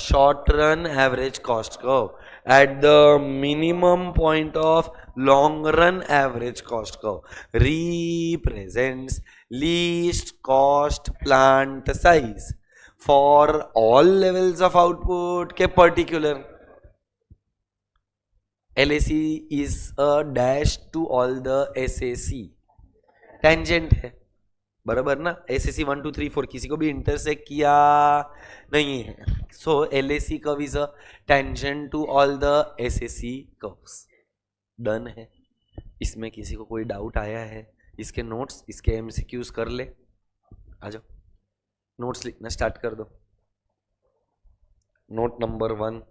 short run average cost curve at the minimum point of long run average cost curve represents least cost plant size for all levels of output के particular. LAC is a dash to all the SAC. tangent है, बराबर ना? SAC 1 2 3 4 किसी को भी intersect किया नहीं है. So LAC curve is a tangent to all the SAC curves. Done है. इसमें किसी को कोई डाउट आया है? इसके नोट्स, इसके MCQs कर ले. आ जाओ, नोट्स लिखना स्टार्ट कर दो. नोट नंबर 1,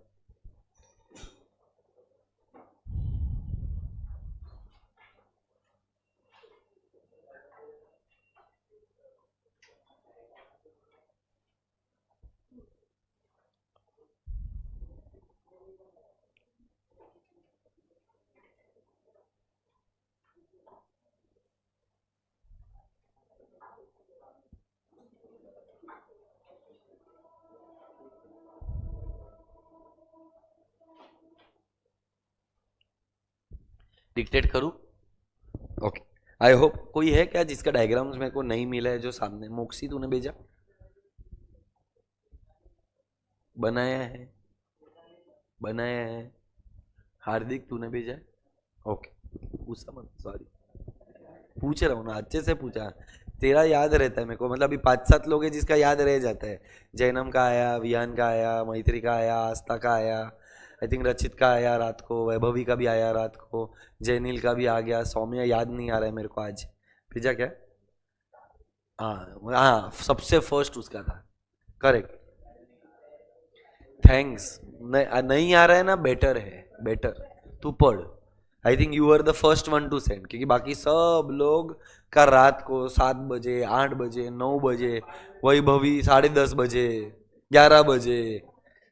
डिक्टेट करूं? ओके। आई होप कोई है क्या जिसका डायग्राम्स मेरे को नहीं मिला है, जो सामने मोक्सी तूने भेजा, बनाया है, बनाया है, हार्दिक तूने भेजा है? ओके, पूछा मत, सॉरी, पूछ रहा हूँ ना, अच्छे से पूछा। तेरा याद रहता है मेरे को, मतलब अभी 5-7 लोग हैं जिसका याद रह जाता है। जैनम का आया, वियान का आया, मैत्री का आया, आस्था का आया, आई थिंक रचित का आया रात को, वैभवी का भी आया रात को, जैनिल का भी आ गया, सौम्या याद नहीं आ रहा है मेरे को आज भेजा क्या। हाँ हाँ, सबसे फर्स्ट उसका था, करेक्ट। थैंक्स। नहीं आ रहा है ना, बेटर है, बेटर, तू पढ़। I think you are the first one to send, क्योंकि बाकी सब लोग का रात को 7 बजे, 8 बजे, 9 बजे, वैभवी 10:30 बजे, 11 बजे,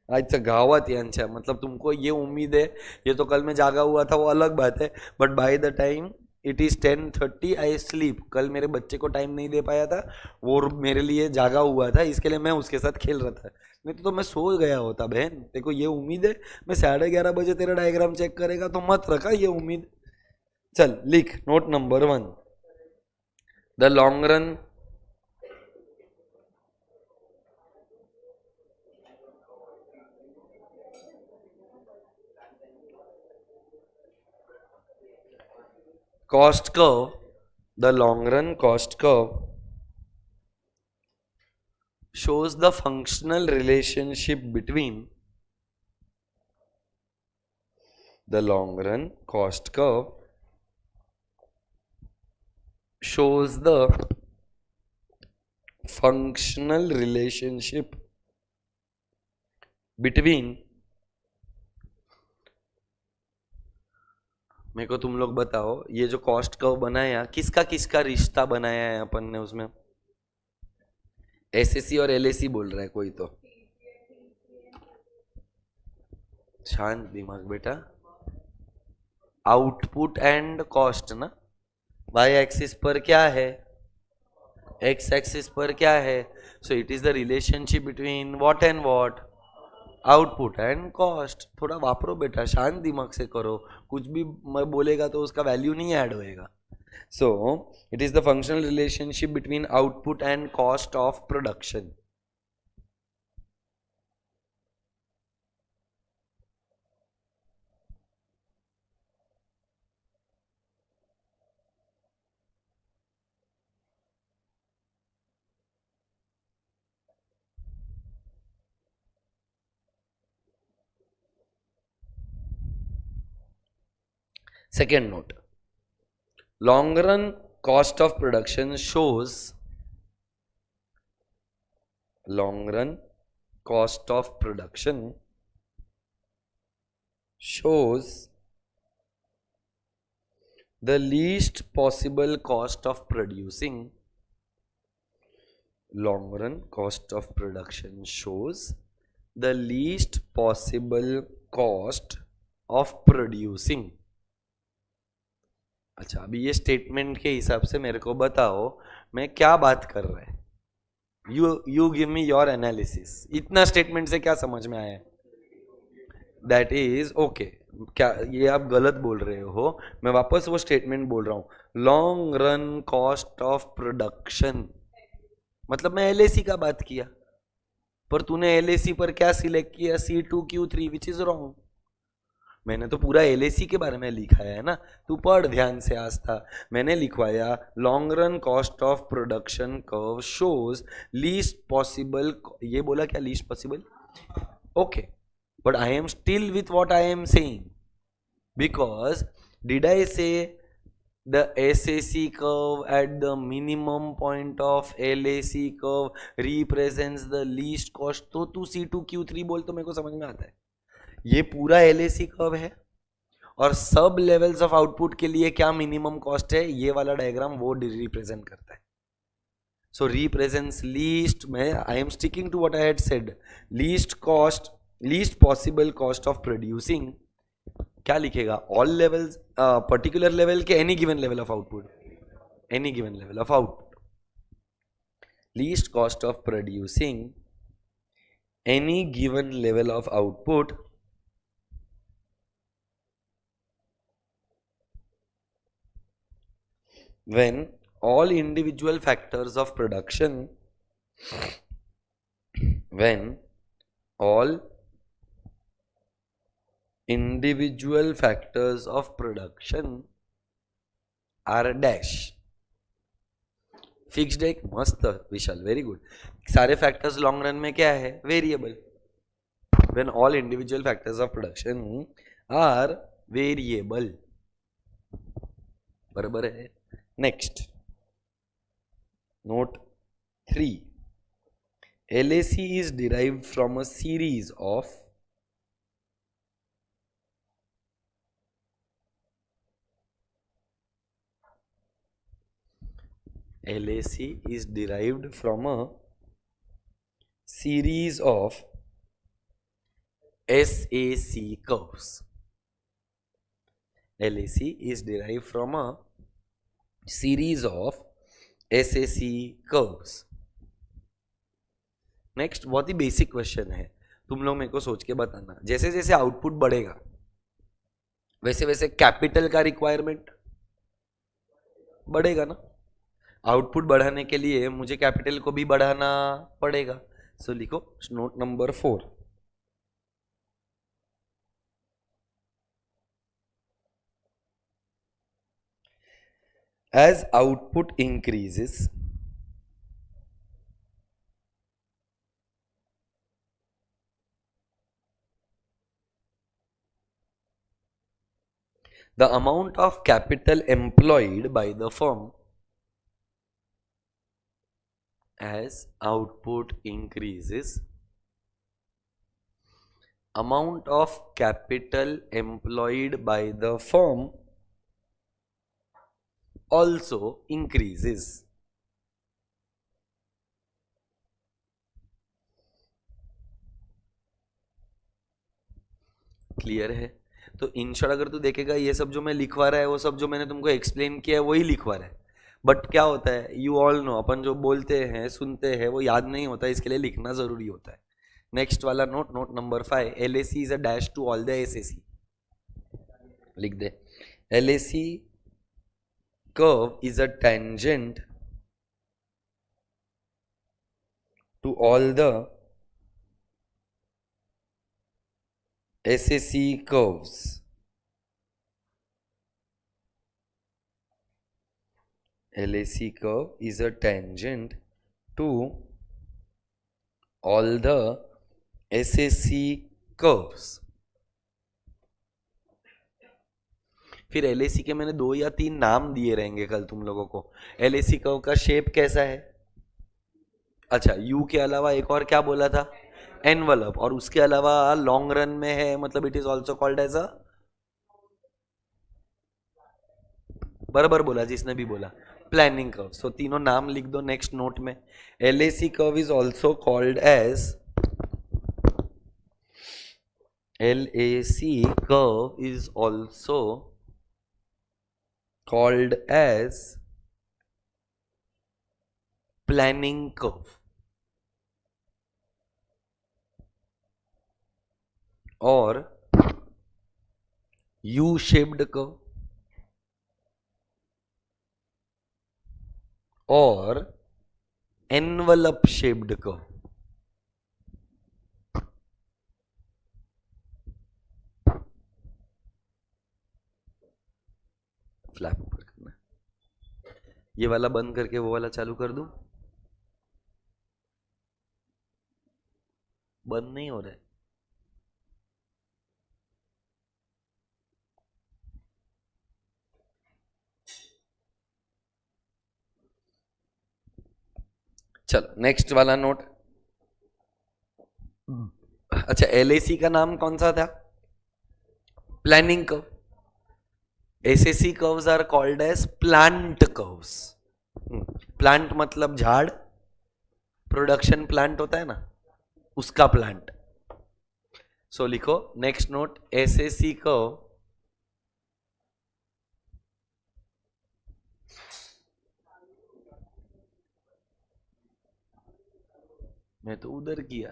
आज गावात यांच्या, मतलब तुमको ये उम्मीद है, ये तो कल मैं जागा हुआ था वो अलग बात है, but by the time it is 10:30 I sleep. कल मेरे बच्चे को टाइम नहीं दे पाया था, वो मेरे लिए जागा हुआ था, इसके लिए मैं उसके साथ खेल रहा था, नहीं तो मैं सो गया होता बहन। देखो ये उम्मीद है, मैं 11:30 बजे तेरा डायग्राम चेक करेगा तो मत रखा ये उम्मीद। चल लिख, note number 1, the long run cost curve, the long run cost curve shows the functional relationship between the long run cost curve shows the functional relationship between, मेरे को तुम लोग बताओ, ये जो कॉस्ट कर्व बनाया किसका किसका रिश्ता बनाया है अपन ने उसमें? एसएससी और एलएसी बोल रहा है कोई तो, शांत दिमाग बेटा। आउटपुट एंड कॉस्ट ना, वाई एक्सिस पर क्या है, एक्स एक्सिस पर क्या है, सो it is the relationship between what and what, output and cost. थोड़ा वापरो बेटा, शांत दिमाग से करो, कुछ भी मैं बोलेगा तो उसका वैल्यू नहीं ऐड होएगा। सो it is the functional relationship between output and cost of production. Second note, long run cost of production shows, long run cost of production shows the least possible cost of producing, long run cost of production shows the least possible cost of producing। अच्छा, अभी ये statement के हिसाब से मेरे को बताओ मैं क्या बात कर रहा है, you give me your analysis. इतना स्टेटमेंट से क्या समझ में आया? That is okay. क्या ये आप गलत बोल रहे हो? मैं वापस वो स्टेटमेंट बोल रहा हूं, long run cost of production, मतलब मैं एलएसी का बात किया, पर तूने एलएसी पर क्या सिलेक्ट किया, C2Q3, विच इज रॉन्ग। मैंने तो पूरा एलएसी के बारे में लिखा है ना, तू पढ़ ध्यान से आस्था। मैंने लिखवाया long run cost of production curve shows least possible, ये बोला क्या least possible? Okay, but I am still with what I am saying, because did I से the SAC curve at the minimum point of LAC curve represents the least cost, तो तू C2Q3 बोल तो मेरे को समझ में आता है. ये पूरा LAC कर्व है और सब लेवल्स ऑफ आउटपुट के लिए क्या मिनिमम कॉस्ट है, ये वाला डायग्राम वो रिप्रेजेंट करता है. सो रिप्रेजेंट्स लीस्ट, मैं I am sticking to what I had said, least cost, least possible cost of producing. क्या लिखेगा, ऑल लेवल्स, पर्टिकुलर लेवल के any given level of output, any given level of output, least cost of producing any given level of output when all individual factors of production, when all individual factors of production are dash. Fixed एक मस्त विशाल, very good. सारे factors long run में क्या है, variable. when all individual factors of production are variable, बराबर है. Next, note 3. LAC is derived from a series of LAC is derived from a series of SAC curves. LAC is derived from a series of SAC curves. Next बहुत ही basic question है, तुम लोग मेरे को सोच के बताना. जैसे जैसे आउटपुट बढ़ेगा वैसे वैसे कैपिटल का रिक्वायरमेंट बढ़ेगा ना. आउटपुट बढ़ाने के लिए मुझे कैपिटल को भी बढ़ाना पड़ेगा. सो लिखो note number 4. As output increases, the amount of capital employed by the firm, as output increases, amount of capital employed by the firm also increases. Clear है. तो इन शॉर्ट अगर तू देखेगा ये सब जो मैं लिखवा रहा है वो सब जो मैंने तुमको एक्सप्लेन किया है वही लिखवा रहा है. बट क्या होता है, यू ऑल नो, अपन जो बोलते हैं सुनते हैं वो याद नहीं होता, इसके लिए लिखना जरूरी होता है. नेक्स्ट वाला note, note number 5. LAC is a dash to all the SAC. लिख दे, LAC curve is a tangent to all the SAC curves. LAC curve is a tangent to all the SAC curves. फिर LAC के मैंने 2 या 3 नाम दिए रहेंगे कल तुम लोगों को. LAC कर्व का शेप कैसा है, अच्छा U के अलावा एक और क्या बोला था, एनवलप, और उसके अलावा लॉन्ग रन में है, मतलब it is also called as a, बराबर बोला जिसने भी बोला, प्लानिंग कर्व. सो तीनों नाम लिख दो नेक्स्ट नोट में. LAC curve is also called as, LAC curve is also called as planning curve और U-shaped curve और envelope shaped curve. फ्लैप ऊपर करना, ये वाला बंद करके वो वाला चालू कर दूं, बंद नहीं हो रहा है. चलो नेक्स्ट वाला नोट। अच्छा, एलएसी का नाम कौन सा था? Planning curve. SAC curves are called as plant curves. Plant मतलब झाड़, प्रोडक्शन प्लांट होता है ना, उसका प्लांट। सो लिखो नेक्स्ट नोट, एसएसी कर्व मैं तो उधर किया,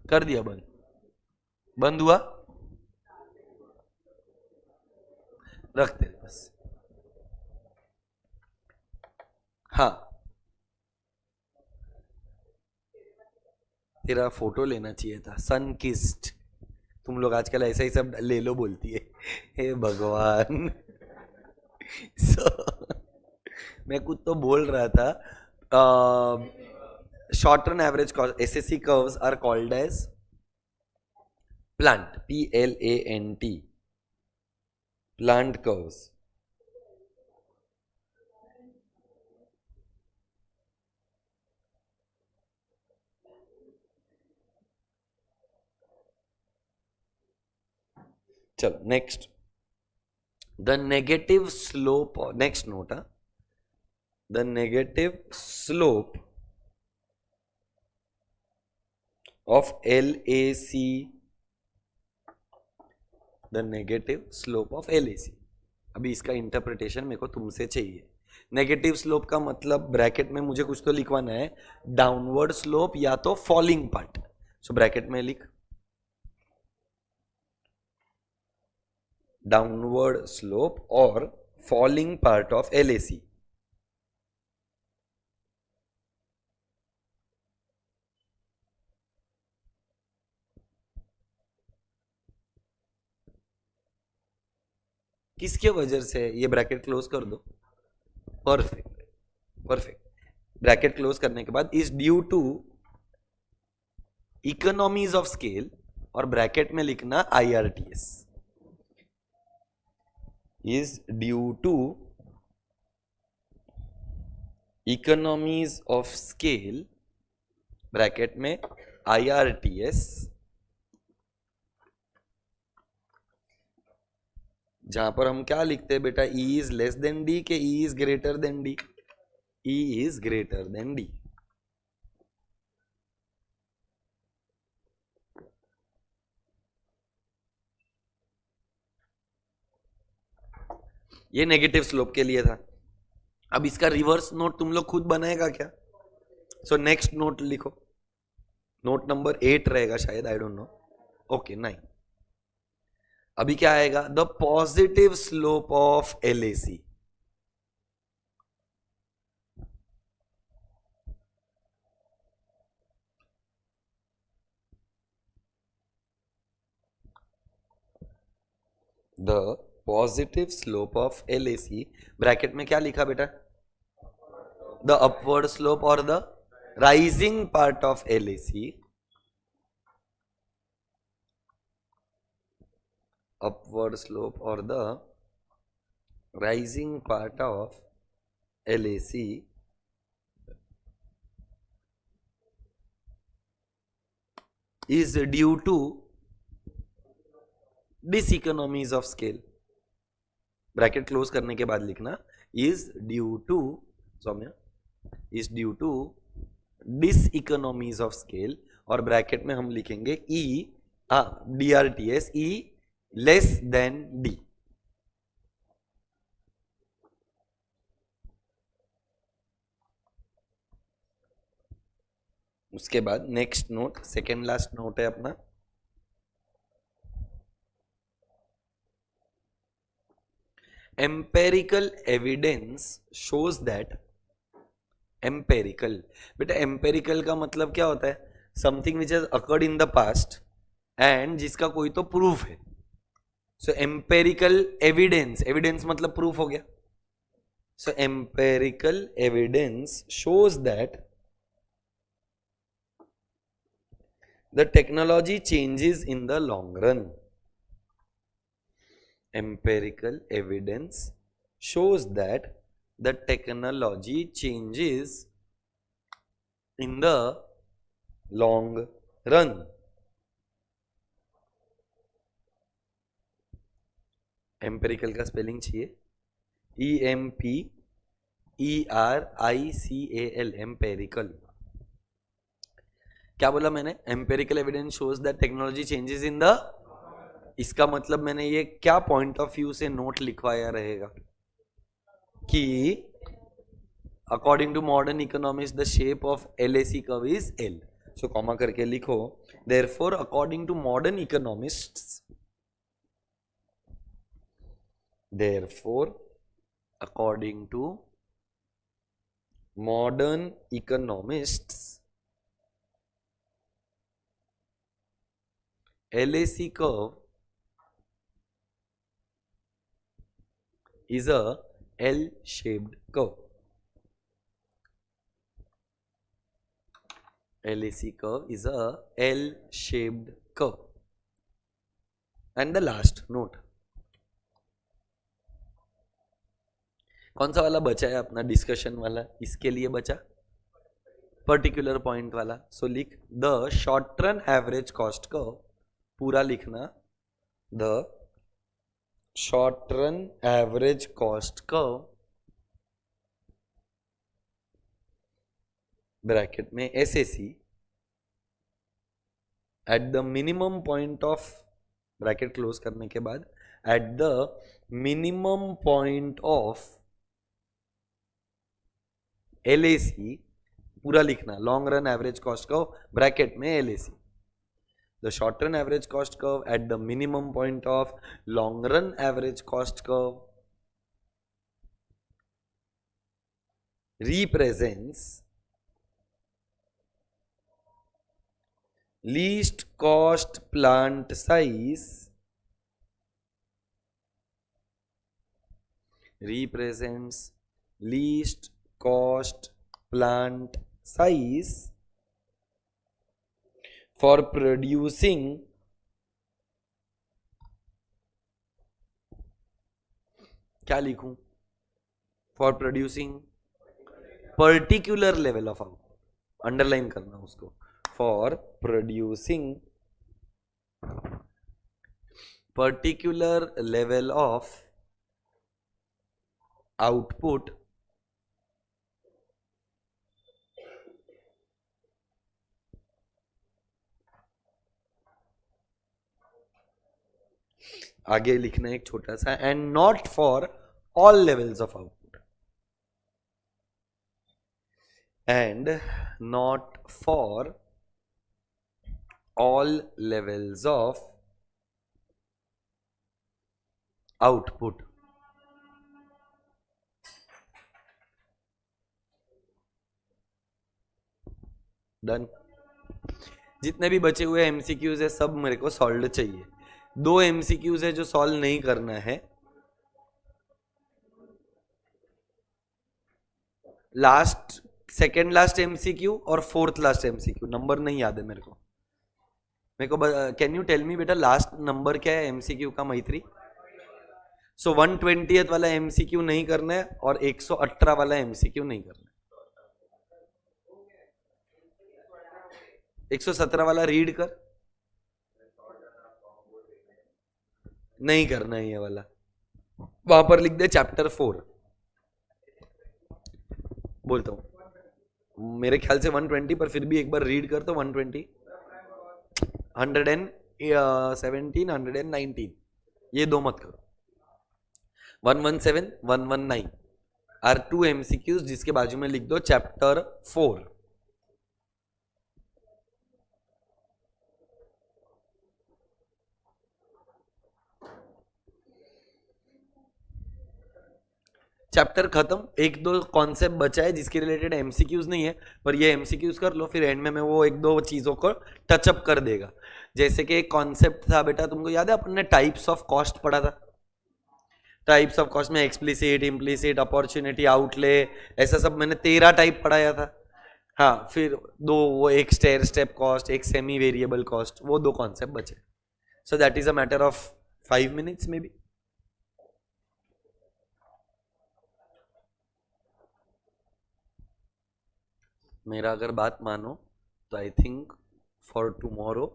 कर दिया बंद, बंद हुआ, रखते बस। हाँ, तेरा फोटो लेना चाहिए था, सन किस्ड। तुम लोग आजकल ऐसा ही सब ले लो बोलती है, हे भगवान। so, मैं कुछ तो बोल रहा था। Short run average SSC curves are called as plant, PLANT, plant curves. चलो next, the negative slope, next note, the negative slope of LAC, the negative slope of LAC। अभी इसका इंटरप्रिटेशन मेरे को तुमसे चाहिए। नेगेटिव स्लोप का मतलब bracket में मुझे कुछ तो लिखवाना है, डाउनवर्ड स्लोप या तो फॉलिंग पार्ट। सो ब्रैकेट में लिख डाउनवर्ड स्लोप और फॉलिंग पार्ट ऑफ LAC। किसके वजह से? ये ब्रैकेट क्लोज कर दो, परफेक्ट परफेक्ट। ब्रैकेट क्लोज करने के बाद is due to economies of scale, और ब्रैकेट में लिखना IRTS, is due to economies of scale, bracket में IRTS, जहां पर हम क्या लिखते हैं बेटा, E is less than D के E is greater than D? E is greater than D। ये नेगेटिव स्लोप के लिए था। अब इसका रिवर्स नोट तुम लोग खुद बनाएगा क्या? सो नेक्स्ट नोट लिखो, नोट नंबर 8 रहेगा शायद, आई डोंट नो। ओके 9। अभी क्या आएगा? The positive slope of LAC। The positive slope of LAC, bracket में क्या लिखा बेटा? द अपवर्ड स्लोप और the rising part of LAC, upward slope और the rising part of LAC is due to diseconomies of scale। Bracket close करने के बाद लिखना is due to, Saumya, is due to diseconomies of scale, और bracket में हम लिखेंगे E, DRTS, E less than D। उसके बाद next note, second last note है अपना, empirical evidence shows that. Empirical, बेटा एम्पेरिकल का मतलब क्या होता है? Something which has occurred in the past and जिसका कोई तो प्रूफ है। सो एम्पेरिकल एविडेंस, एविडेंस मतलब प्रूफ हो गया। So empirical evidence shows that the technology changes in the long run। empirical evidence shows that the technology changes in the long run. Empirical का spelling चाहिए, EMPERICAL, empirical. क्या बोला मैंने? Empirical evidence shows that technology changes in the, इसका मतलब मैंने ये क्या पॉइंट ऑफ व्यू से नोट लिखवाया रहेगा कि according to modern economics the shape of LAC curve is L. So comma करके लिखो, therefore according to modern economists, therefore according to modern economists LAC curve is a L-shaped curve. LAC curve is a L-shaped curve. And the last note, कौन सा वाला बचा है अपना discussion वाला? इसके लिए बचा पर्टिकुलर पॉइंट वाला. सो लिख the short run average cost curve, पूरा लिखना, the short run average cost curve bracket में SAC at the minimum point of, bracket close करने के बाद, at the minimum point of LAC, पूरा लिखना, long run average cost curve bracket में LAC, the short run average cost curve at the minimum point of long run average cost curve represents least cost plant size, represents least cost plant size for producing क्या लिखूं? For producing particular level of output, underline करना उसको, for producing particular level of output आगे लिखना एक छोटा सा, and not for all levels of output, and not for all levels of output. Done. जितने भी बचे हुए MCQs है सब मेरे को सॉल्व चाहिए. 2 MCQs है जो सॉल्व नहीं करना है. लास्ट, सेकेंड लास्ट MCQ और फोर्थ लास्ट MCQ, नंबर नहीं याद है मेरे को. कैन यू टेल मी बेटा लास्ट नंबर क्या है MCQ का मैत्री? सो 120th वाला MCQ नहीं करना है और 118 वाला MCQ नहीं करना है. 117 वाला रीड कर, नहीं करना है ये वाला. वहां पर लिख दे चैप्टर 4. बोलता हूं मेरे ख्याल से 120, पर फिर भी एक बार रीड कर तो 120, 117, 119, ये दो मत करो. 117, 119 आर 2 MCQs, जिसके बाजू में लिख दो चैप्टर 4. चैप्टर खत्म. 1-2 कॉन्सेप्ट बचा है जिसके रिलेटेड MCQs नहीं है, पर ये MCQs कर लो, फिर एंड में मैं वो 1-2 चीजों को टचअप कर देगा. जैसे कि एक कॉन्सेप्ट था बेटा, तुमको याद है अपन ने टाइप्स ऑफ कॉस्ट पढ़ा था. टाइप्स ऑफ कॉस्ट में एक्सप्लिसिट, इम्प्लिसिट, अपॉर्चुनिटी, आउटले, ऐसा सब मैंने 13 टाइप पढ़ाया था. हाँ, फिर 2 वो, एक स्टेयर स्टेप कॉस्ट, एक सेमी वेरिएबल कॉस्ट, वो 2 कॉन्सेप्ट बचे. So that is a matter of 5 minutes में भी. मेरा अगर बात मानो तो I think for tomorrow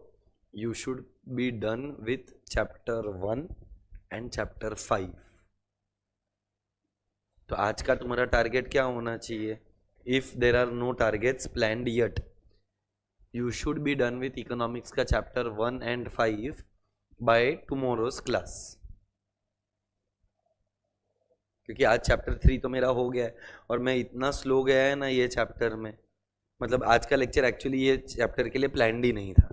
you should be done with chapter 1 and chapter 5. तो आज का तुम्हारा टारगेट क्या होना चाहिए? If there are no targets planned yet, you should be done with economics का chapter 1 and 5 bye tomorrow's class. क्योंकि आज चैप्टर 3 तो मेरा हो गया है और मैं इतना स्लो गया है ना ये चैप्टर में, मतलब आज का लेक्चर एक्चुअली ये चैप्टर के लिए प्लान्ड ही नहीं था.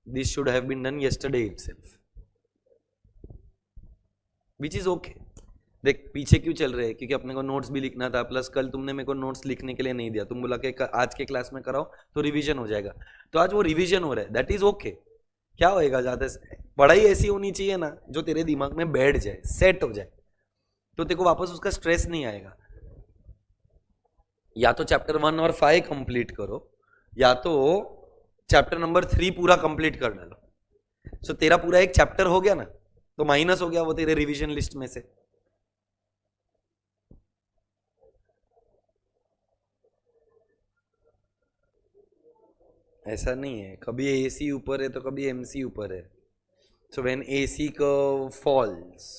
This should have been done yesterday itself, which is okay. देख पीछे क्यों चल रहे हैं? क्योंकि अपने को नोट्स भी लिखना था, प्लस कल तुमने मेरे को नोट्स लिखने के लिए नहीं दिया, तुम बोला कि आज के क्लास में कराओ तो रिवीजन हो जाएगा. तो आज वो रिवीजन हो रहा है, दैट इज ओके. क्या होएगा? ज्यादा पढ़ाई ऐसी होनी चाहिए ना जो तेरे दिमाग में बैठ जाए, सेट हो जाए, तो तेरे को वापस उसका स्ट्रेस नहीं आएगा. या तो चैप्टर 1 और 5 कंप्लीट करो, या तो चैप्टर नंबर 3 पूरा कंप्लीट कर डालो. सो तेरा पूरा एक चैप्टर हो गया ना, तो माइनस हो गया वो तेरे रिवीजन लिस्ट में से. ऐसा नहीं है, कभी एसी ऊपर है तो कभी एमसी ऊपर है. So when AC curve falls,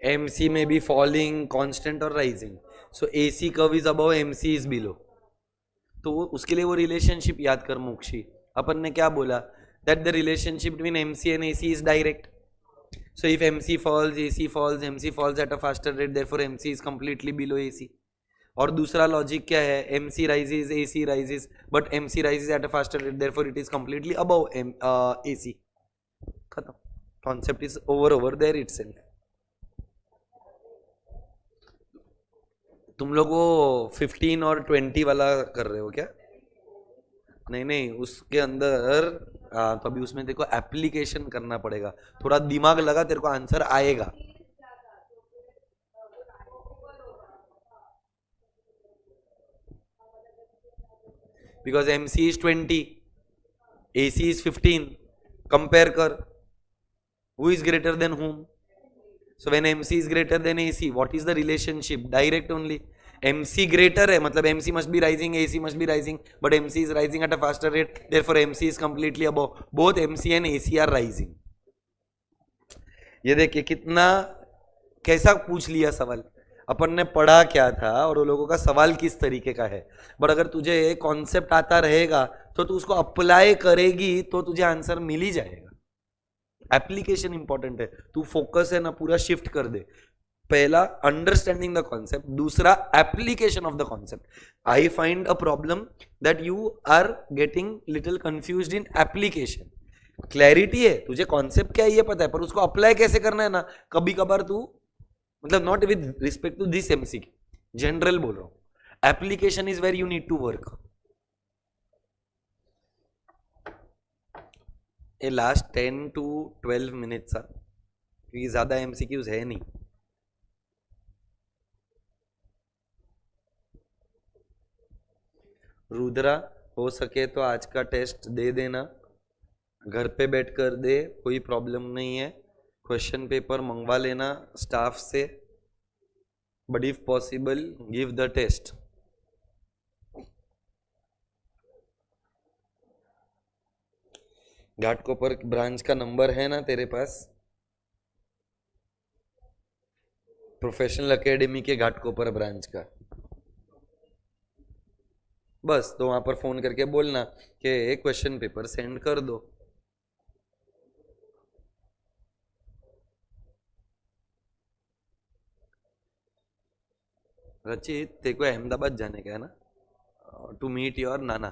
MC में भी फॉलिंग, कांस्टेंट और rising. So AC curve is above, MC is below. तो उसके लिए वो रिलेशनशिप याद कर मोक्षी. अपन ने क्या बोला? That the relationship between MC and AC is direct. So if MC falls, AC falls, MC falls at a faster rate, therefore MC is completely below AC. और दूसरा लॉजिक क्या है? MC rises, AC rises, but MC rises at a faster rate, therefore it is completely above AC. खत्म. Concept is over there itself. तुम लोग वो 15 और 20 वाला कर रहे हो क्या? नहीं नहीं, उसके अंदर तो अभी उसमें देखो एप्लीकेशन करना पड़ेगा, थोड़ा दिमाग लगा, तेरे को आंसर आएगा. Because MC is 20, AC is 15. Compare कर, who is greater than whom? So when MC is greater than AC, what is the relationship? Direct only. MC greater है, मतलब MC must be rising, AC must be rising, but MC is rising at a faster rate, therefore MC is completely above. Both MC and AC are rising. ये देखिए कितना कैसा पूछ लिया सवाल. अपन ने पढ़ा क्या था और वो लोगों का सवाल किस तरीके का है. बट अगर तुझे कॉन्सेप्ट आता रहेगा तो तू उसको अप्लाई करेगी तो तुझे आंसर मिल ही जाएगा. एप्लीकेशन इंपॉर्टेंट है. तू फोकस है ना पूरा शिफ्ट कर दे. पहला अंडरस्टैंडिंग द कॉन्सेप्ट, दूसरा application of the concept. I find a problem that you are getting little confused in application. Clarity है, तुझे कॉन्सेप्ट क्या है ये पता है, पर उसको अप्लाई कैसे करना है ना, कभी कभार तू, मतलब not with respect to this MC, general बोल रहा हूं. Application is where you need to work. ये लास्ट 10 to 12 मिनट्स क्योंकि ज़्यादा एमसीक्यूज है नहीं. रुद्रा हो सके तो आज का टेस्ट दे देना, घर पे बैठ कर दे, कोई प्रॉब्लम नहीं है. क्वेश्चन पेपर मंगवा लेना स्टाफ से, but if possible give the test. Ghatkopar branch का नंबर है ना तेरे पास? प्रोफेशनल एकेडमी के घाटकोपर ब्रांच का. बस तो वहां पर फोन करके बोलना कि क्वेश्चन पेपर सेंड कर दो. रचित, तेरे को अहमदाबाद जाने का है ना, टू मीट योर नाना.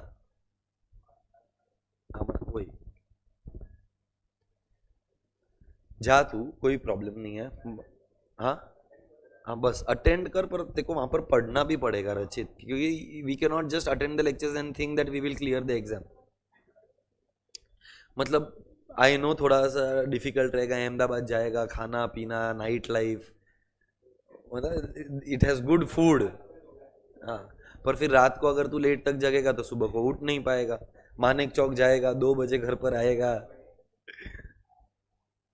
हाँ वही, जा तू, कोई प्रॉब्लम नहीं है. हाँ हाँ, बस अटेंड कर, पर तेरे को वहां पर पढ़ना भी पड़ेगा रचित, क्योंकि we can not just attend the lectures and think that we will clear the exam. मतलब आई नो थोड़ा सा डिफिकल्ट रहेगा, अहमदाबाद जाएगा, खाना पीना, नाइट लाइफ, मतलब इट हैज गुड फूड. हाँ, पर फिर रात को अगर तू लेट तक जगेगा तो सुबह को उठ नहीं पाएगा. मानिक चौक जाएगा, 2 बजे घर पर आएगा.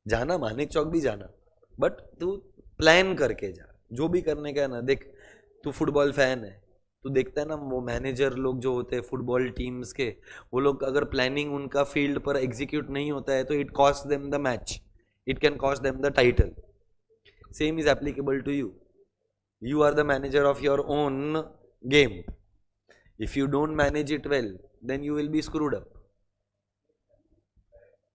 जाना मानिक चौक भी जाना, बट तू प्लान करके जा. जो भी करने का है ना, देख तू फुटबॉल फैन है तू देखता है ना वो मैनेजर लोग जो होते हैं फुटबॉल टीम्स के, वो लोग अगर प्लानिंग उनका फील्ड पर एग्जीक्यूट नहीं होता है तो it cost them the match, it can cost them the title. Same is applicable to you. You are the manager of your own game. If you don't manage it well, then you will be screwed up.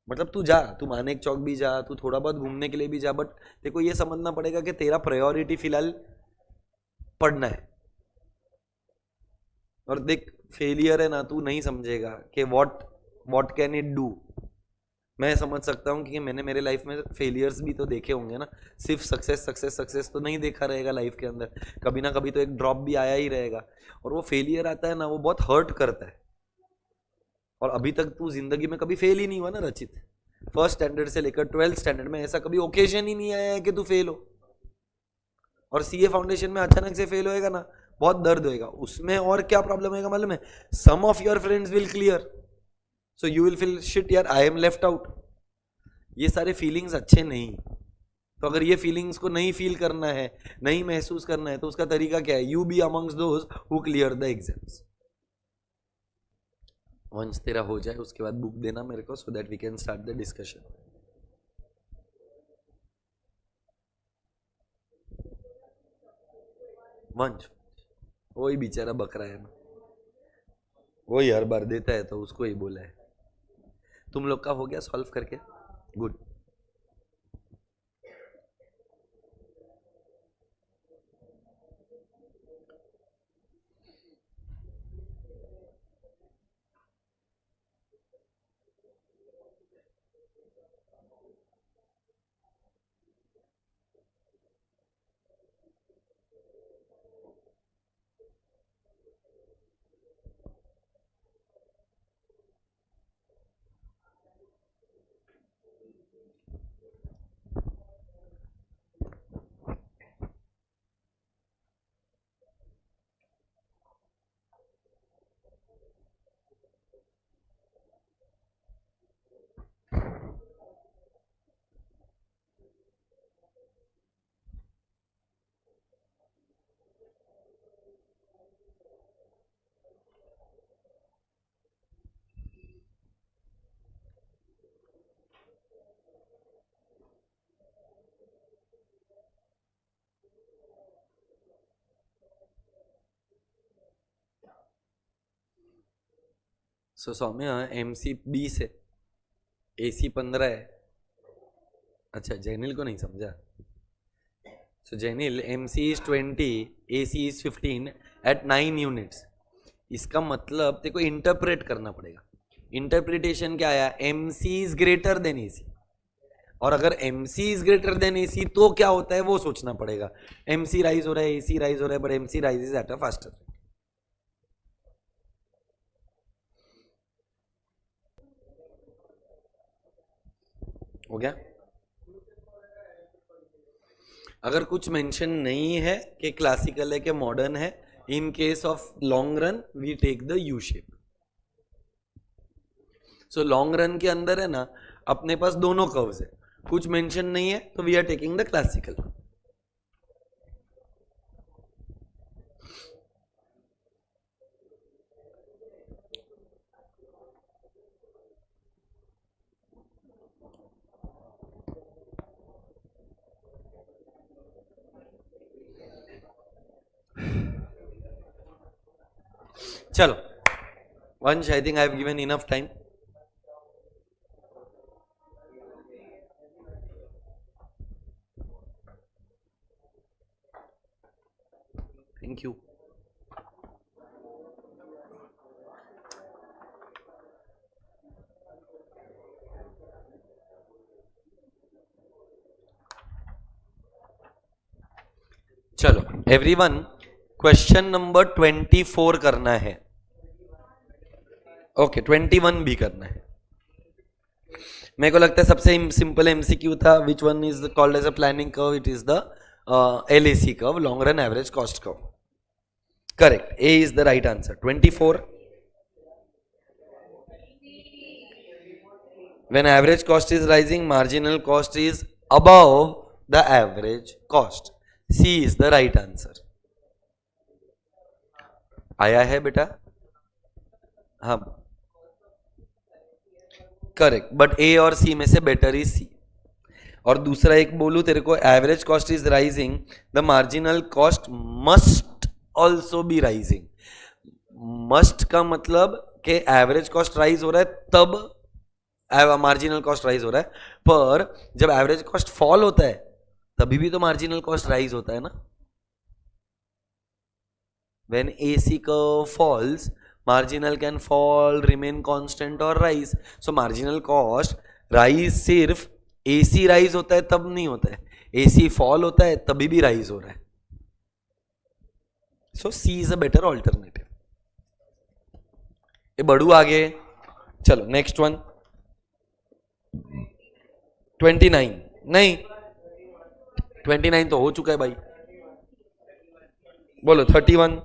मतलब तू जा, तू मानेक चौक भी जा, तू थोड़ा बहुत घूमने के लिए भी जा, बट तेरे को ये समझना पड़ेगा कि तेरा प्रायोरिटी फिलहाल पढ़ना है. और देख फेलियर है ना, तू नहीं समझेगा कि व्हाट कैन इट डू. मैं समझ सकता हूँ कि मैंने मेरे लाइफ में फेलियर्स भी तो देखे होंगे ना. सिर्फ सक्सेस सक्सेस सक्सेस तो नहीं देखा रहेगा लाइफ के अंदर, कभी ना कभी तो एक ड्रॉप भी आया ही रहेगा. और वो फेलियर आता है ना, वो बहुत हर्ट करता है. और अभी तक तू जिंदगी में कभी फेल ही नहीं हुआ ना रचित. फर्स्ट स्टैंडर्ड से लेकर 12th स्टैंडर्ड में ऐसा कभी ओकेजन ही नहीं आया है कि तू फेल हो. और सीए फाउंडेशन में अचानक से फेल होएगा ना, बहुत दर्द होएगा उसमें. और क्या प्रॉब्लम होएगा मालूम है, some of your friends will clear, so you will feel shit यार आई एम लेफ्ट आउट. ये सारे फीलिंग्स अच्छे नहीं. तो अगर ये फीलिंग्स को नहीं फील करना है, नहीं महसूस करना है, तो उसका तरीका क्या है, you be amongst those who clear the exams. Once तेरा हो जाए उसके बाद बुक देना मेरे को, so that we can start the discussion. Vansh वही बेचारा बकरा है ना, वही हर बार देता है तो उसको ही बोला है. तुम लोग का हो गया सॉल्व करके? गुड. सो सौम्य MC 20 है, AC 15 है. अच्छा जैनिल को नहीं समझा. सो Jainil MC is 20, AC is 15 at 9 units. इसका मतलब तेरे को इंटरप्रेट करना पड़ेगा. इंटरप्रिटेशन क्या आया, MC is greater than AC. और अगर MC is greater than AC तो क्या होता है वो सोचना पड़ेगा. MC राइज हो रहा है, AC राइज हो रहा है, but MC rises eight a faster. हो गया. अगर कुछ मेंशन नहीं है कि क्लासिकल है कि मॉडर्न है, in case of long run we take the U shape. So long run के अंदर है ना अपने पास दोनों कर्व्स है, कुछ मेंशन नहीं है तो we are taking the classical. चलो Vansh, I think I have given enough time. Thank you. चलो एवरीवन, क्वेश्चन नंबर 24 करना है. ओके 21 भी करना है. मेरे को लगता है सबसे सिंपल MCQ था. Which one is called as a planning curve? It is the LAC curve, long run average cost curve. Correct, A is the right answer. 24. When average cost is rising, marginal cost is above the average cost. C is the right answer. आया है बेटा? हाँ correct, but ए और सी में से better is सी। और दूसरा एक बोलू तेरे को, average cost is rising, the marginal cost must also be rising. Must का मतलब कि एवरेज कॉस्ट राइज हो रहा है तब मार्जिनल कॉस्ट राइज हो रहा है, पर जब एवरेज कॉस्ट फॉल होता है तभी भी तो मार्जिनल कॉस्ट राइज होता है ना। When AC curve falls, marginal can fall, remain constant और rise. So marginal cost rise सिर्फ AC राइज होता है तब नहीं होता है, AC फॉल होता है तभी भी राइज हो रहा है। सो C is a better alternative. ये बढ़ू आगे, चलो नेक्स्ट वन 29, नहीं 29 तो हो चुका है भाई, बोलो 31।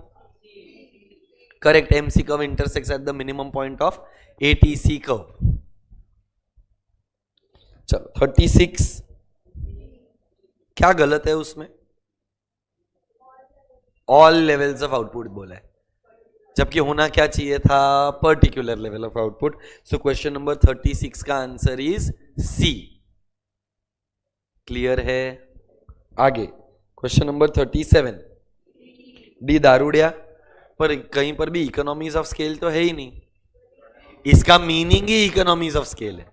Correct, MC curve intersects at the minimum point of ATC curve. चलो 36, क्या गलत है उसमें? ऑल लेवल्स ऑफ आउटपुट बोला है, जबकि होना क्या चाहिए था? Particular level of output. So question number 36 का आंसर इज सी। क्लियर है? आगे क्वेश्चन नंबर 37, डी दारूडिया, पर कहीं पर भी इकोनॉमीज ऑफ स्केल तो है ही नहीं, इसका meaning he economies of scale है,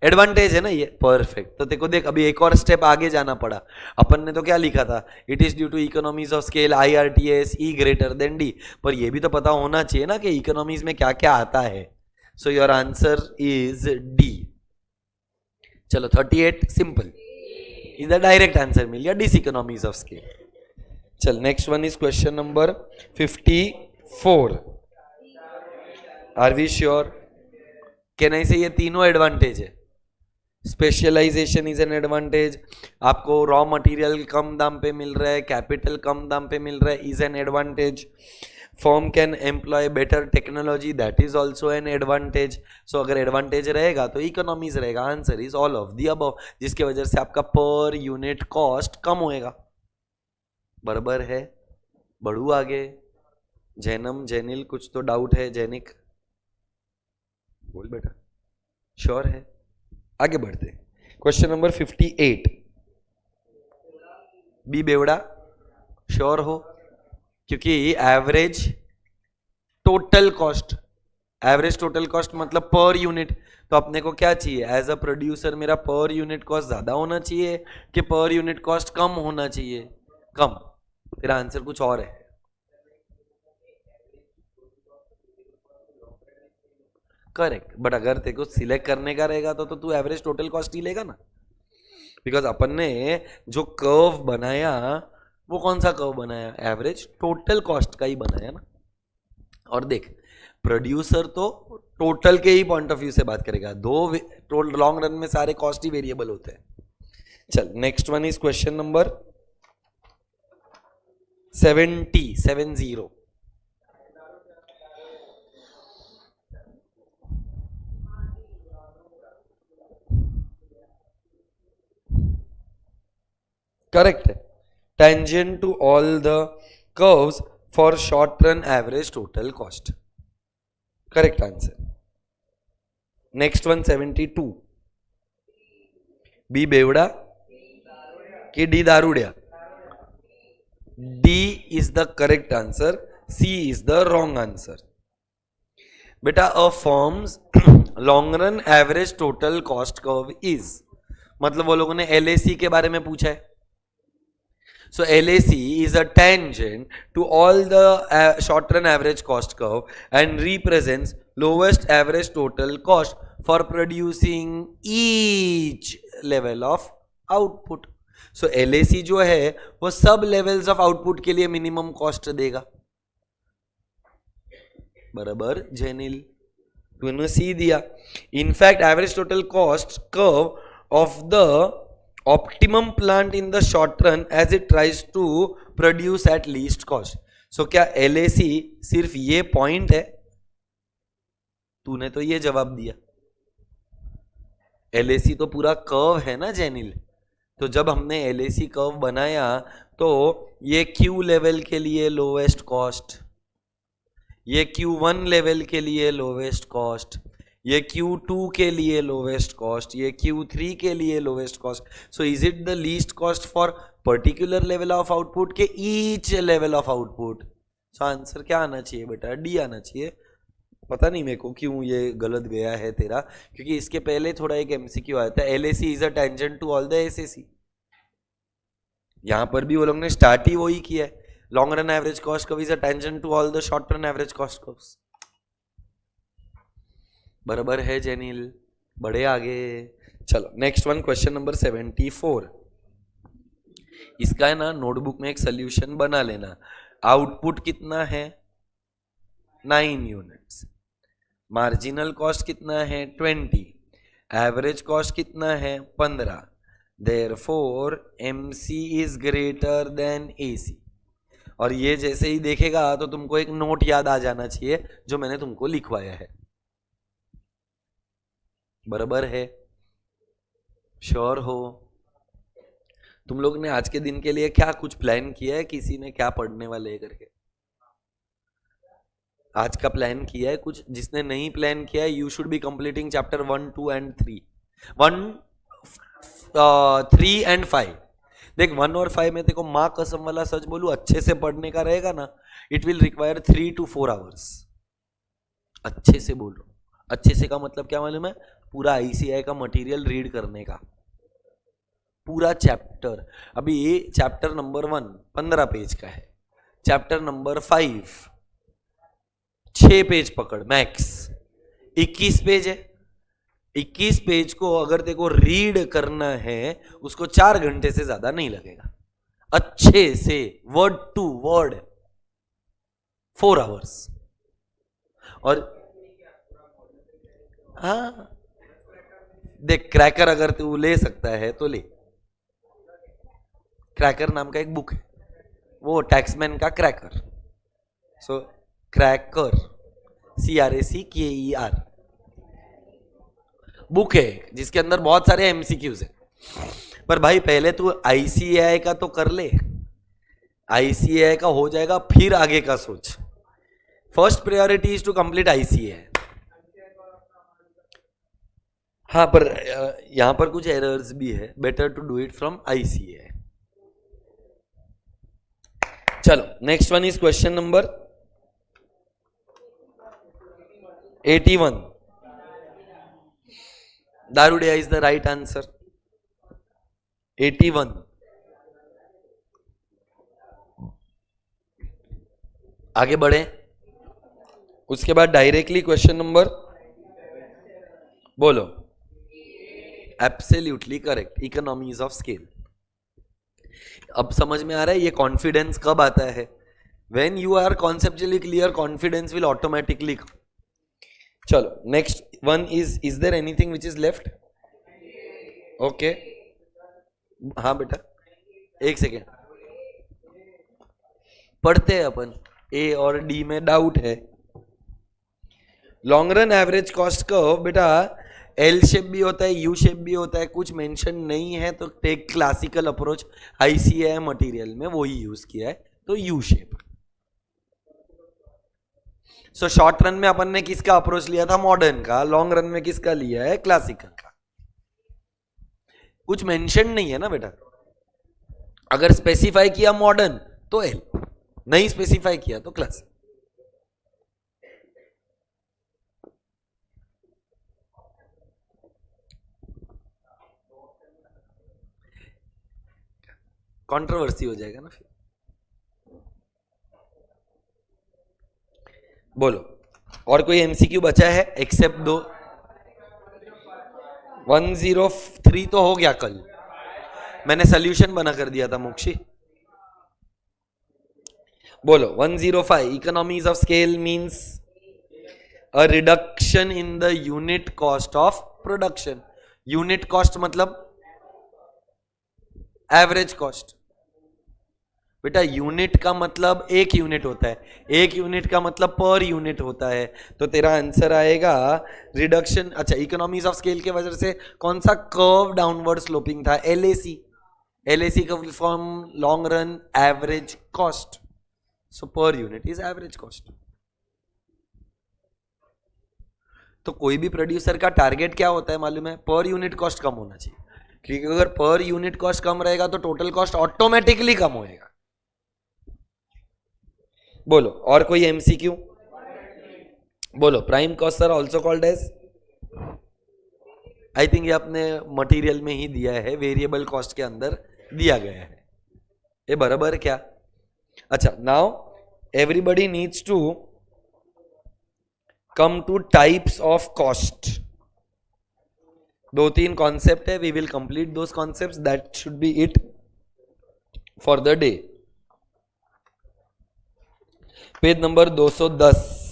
एडवांटेज है ना ये। परफेक्ट, तो देखो देख अभी एक और स्टेप आगे जाना पड़ा। अपन ने तो क्या लिखा था? It is due to economies of scale IRTS E greater than D, पर ये भी तो पता होना चाहिए ना कि इकोनॉमीज में क्या क्या आता है। So your answer is D। चलो 38 simple, is the direct answer मिल गया, डिस इकोनॉमीज ऑफ स्केल। चल next one is question number 54। Are we sure? कहने से ये तीनों एडवांटेज है। स्पेशलाइजेशन इज एन एडवांटेज, आपको रॉ मटेरियल कम दाम पे मिल रहा है, कैपिटल कम दाम पे मिल रहा है, is an advantage. Firm can employ better technology, that is also an advantage. So अगर एडवांटेज रहेगा तो इकोनॉमीज रहेगा। Answer is all of the above, जिसके वजह से आपका पर यूनिट कॉस्ट कम होएगा। बराबर है? बढ़ू आगे। जैनम, जैनिल, कुछ तो डाउट है? जैनिक बोल बेटा, श्योर है? आगे बढ़ते क्वेश्चन नंबर 58, बी बेवड़ा, श्योर हो? क्योंकि average total cost, average total cost मतलब पर यूनिट, तो अपने को क्या चाहिए? एज अ प्रोड्यूसर मेरा पर यूनिट कॉस्ट ज्यादा होना चाहिए कि पर यूनिट कॉस्ट कम होना चाहिए? कम। तेरा आंसर कुछ और है। करेक्ट, बट अगर तेरे को सिलेक्ट करने का रहेगा तो तू एवरेज टोटल कॉस्ट ही लेगा ना, बिकॉज अपन ने जो कर्व बनाया वो कौन सा कर्व बनाया? एवरेज टोटल कॉस्ट का ही बनाया ना। और देख प्रोड्यूसर तो टोटल के ही पॉइंट ऑफ व्यू से बात करेगा, दो लॉन्ग रन में सारे कॉस्ट ही वेरिएबल होते हैं। चल next one is question number 70। Correct है, tangent to all the curves for short run average total cost. Correct answer. Next one 72, B बेवड़ा कि डी दारूडिया? D is the correct answer, C is the wrong answer. बेटा a firm's long run average total cost curve is, मतलब वो लोगों ने LAC के बारे में पूछा है। So LAC is a tangent to all the short run average cost curve and represents lowest average total cost for producing each level of output. So LAC जो है वो सब levels of output के लिए minimum cost देगा। बराबर जेनिल, तूने सी दिया। In fact average total cost curve of the optimum plant in the short run as it tries to produce at least cost. So क्या LAC सिर्फ ये पॉइंट है? तूने तो ये जवाब दिया। LAC तो पूरा कर्व है ना जेनिल, तो जब हमने LAC कर्व बनाया तो ये Q लेवल के लिए लोवेस्ट कॉस्ट, ये Q1 लेवल के लिए लोवेस्ट कॉस्ट, ये Q2 के लिए लोवेस्ट कॉस्ट, ये Q3 के लिए lowest cost. So is it the least cost for particular level of output के each level of output? So answer क्या आना चाहिए बेटा? डी आना चाहिए. पता नहीं मेरे को क्यों ये गलत गया है तेरा, क्योंकि इसके पहले थोड़ा एक एमसीक्यू आया था, LAC is a tangent to all the SAC. यहां पर भी वो लोग ने स्टार्ट ही वही किया है. Long run average cost curve is a tangent to all the short run average cost curves. बराबर है जेनिल, बड़े आगे. चलो नेक्स्ट वन, क्वेश्चन नंबर 74. इसका है ना नोटबुक में एक सोल्यूशन बना लेना. आउटपुट कितना है? 9 यूनिट्स. मार्जिनल कॉस्ट कितना है? 20. एवरेज कॉस्ट कितना है? 15. Therefore MC is greater then AC. और ये जैसे ही देखेगा तो तुमको एक नोट याद आ जाना चाहिए जो मैंने तुमको लिखवाया है. बराबर है? श्योर हो? तुम लोग ने आज के दिन के लिए क्या कुछ प्लान किया है? किसी ने क्या पढ़ने वाले है करके आज का प्लान किया है कुछ? जिसने नहीं प्लान किया है, you should be completing chapter 1, 2 and 3. 3 and 5. देख 1 और 5 में देखो माँ कसम वाला सच बोलू, अच्छे से पढ़ने का रहेगा ना, it will require 3 to 4 hours. अच्छे से बोल रहा हूँ. अच्छे से का मतलब क्या मालूम है? पूरा ICI का मटेरियल रीड करने का, पूरा चैप्टर. अभी ये चैप्टर नंबर 1 15 पेज का है, चैप्टर नंबर 5 6 पेज पकड़ मैक्स, 21 पेज है. 21 पेज को अगर तेरे को रीड करना है उसको 4 घंटे से ज्यादा नहीं लगेगा. अच्छे से वर्ड टू वर्ड 4 आवर्स. और हाँ देख, क्रैकर अगर तू ले सकता है तो ले. क्रैकर नाम का एक बुक है, वो टैक्समैन का क्रैकर. सो क्रैकर CRACKER बुक है जिसके अंदर बहुत सारे MCQs है. पर भाई पहले तू ICAI का तो कर ले. ICAI का हो जाएगा फिर आगे का सोच. First priority is to complete ICAI. हाँ पर यहां पर कुछ एरर्स भी है, better to do it from ICAI. चलो next one is question number 81. दारूडिया इज द राइट आंसर. 81. आगे बढ़े. उसके बाद डायरेक्टली क्वेश्चन नंबर बोलो. Absolutely correct, economies of scale. अब समझ में आ रहा है ये कॉन्फिडेंस कब आता है? When you are conceptually clear, confidence will automatically come. चलो next one is there anything which is left? Okay हाँ बेटा एक सेकेंड पढ़ते हैं अपन. A और D में डाउट है. Long run average cost curve बेटा L शेप भी होता है, U शेप भी होता है. कुछ मेंशन नहीं है तो take classical approach. ICAI material में वही यूज किया है तो U shape. So short run में अपन ने किसका अप्रोच लिया था? मॉडर्न का. लॉन्ग रन में किसका लिया है? क्लासिकल का. कुछ मेंशन नहीं है ना बेटा. अगर स्पेसिफाई किया मॉडर्न तो L, नहीं स्पेसिफाई किया तो क्लासिक. कंट्रोवर्सी हो जाएगा ना फिर. बोलो और कोई MCQ बचा है एक्सेप्ट दो. 103 तो हो गया कल, मैंने सोल्यूशन बना कर दिया था मोक्षी. बोलो 105. Economies of scale means a reduction in the unit cost of production. Unit cost मतलब एवरेज कॉस्ट. बेटा यूनिट का मतलब एक यूनिट होता है, एक यूनिट का मतलब पर यूनिट होता है. तो तेरा आंसर आएगा रिडक्शन. अच्छा इकोनॉमीज ऑफ स्केल के वजह से कौन सा कर्व डाउनवर्ड स्लोपिंग था? LAC. LAC का form long run average cost. So per unit is average cost. तो कोई भी प्रोड्यूसर का टारगेट क्या होता है मालूम है? पर यूनिट कॉस्ट कम होना चाहिए, क्योंकि अगर पर यूनिट कॉस्ट कम रहेगा तो टोटल कॉस्ट ऑटोमेटिकली कम होएगा। बोलो और कोई एमसीक्यू? बोलो prime cost sir also called as, I think ये अपने मटेरियल में ही दिया है, वेरिएबल कॉस्ट के अंदर दिया गया है, ये बराबर क्या? अच्छा, now everybody needs to come to types of cost. 2-3 concept है, we will complete those concepts, that should be it for the day. Page number 210।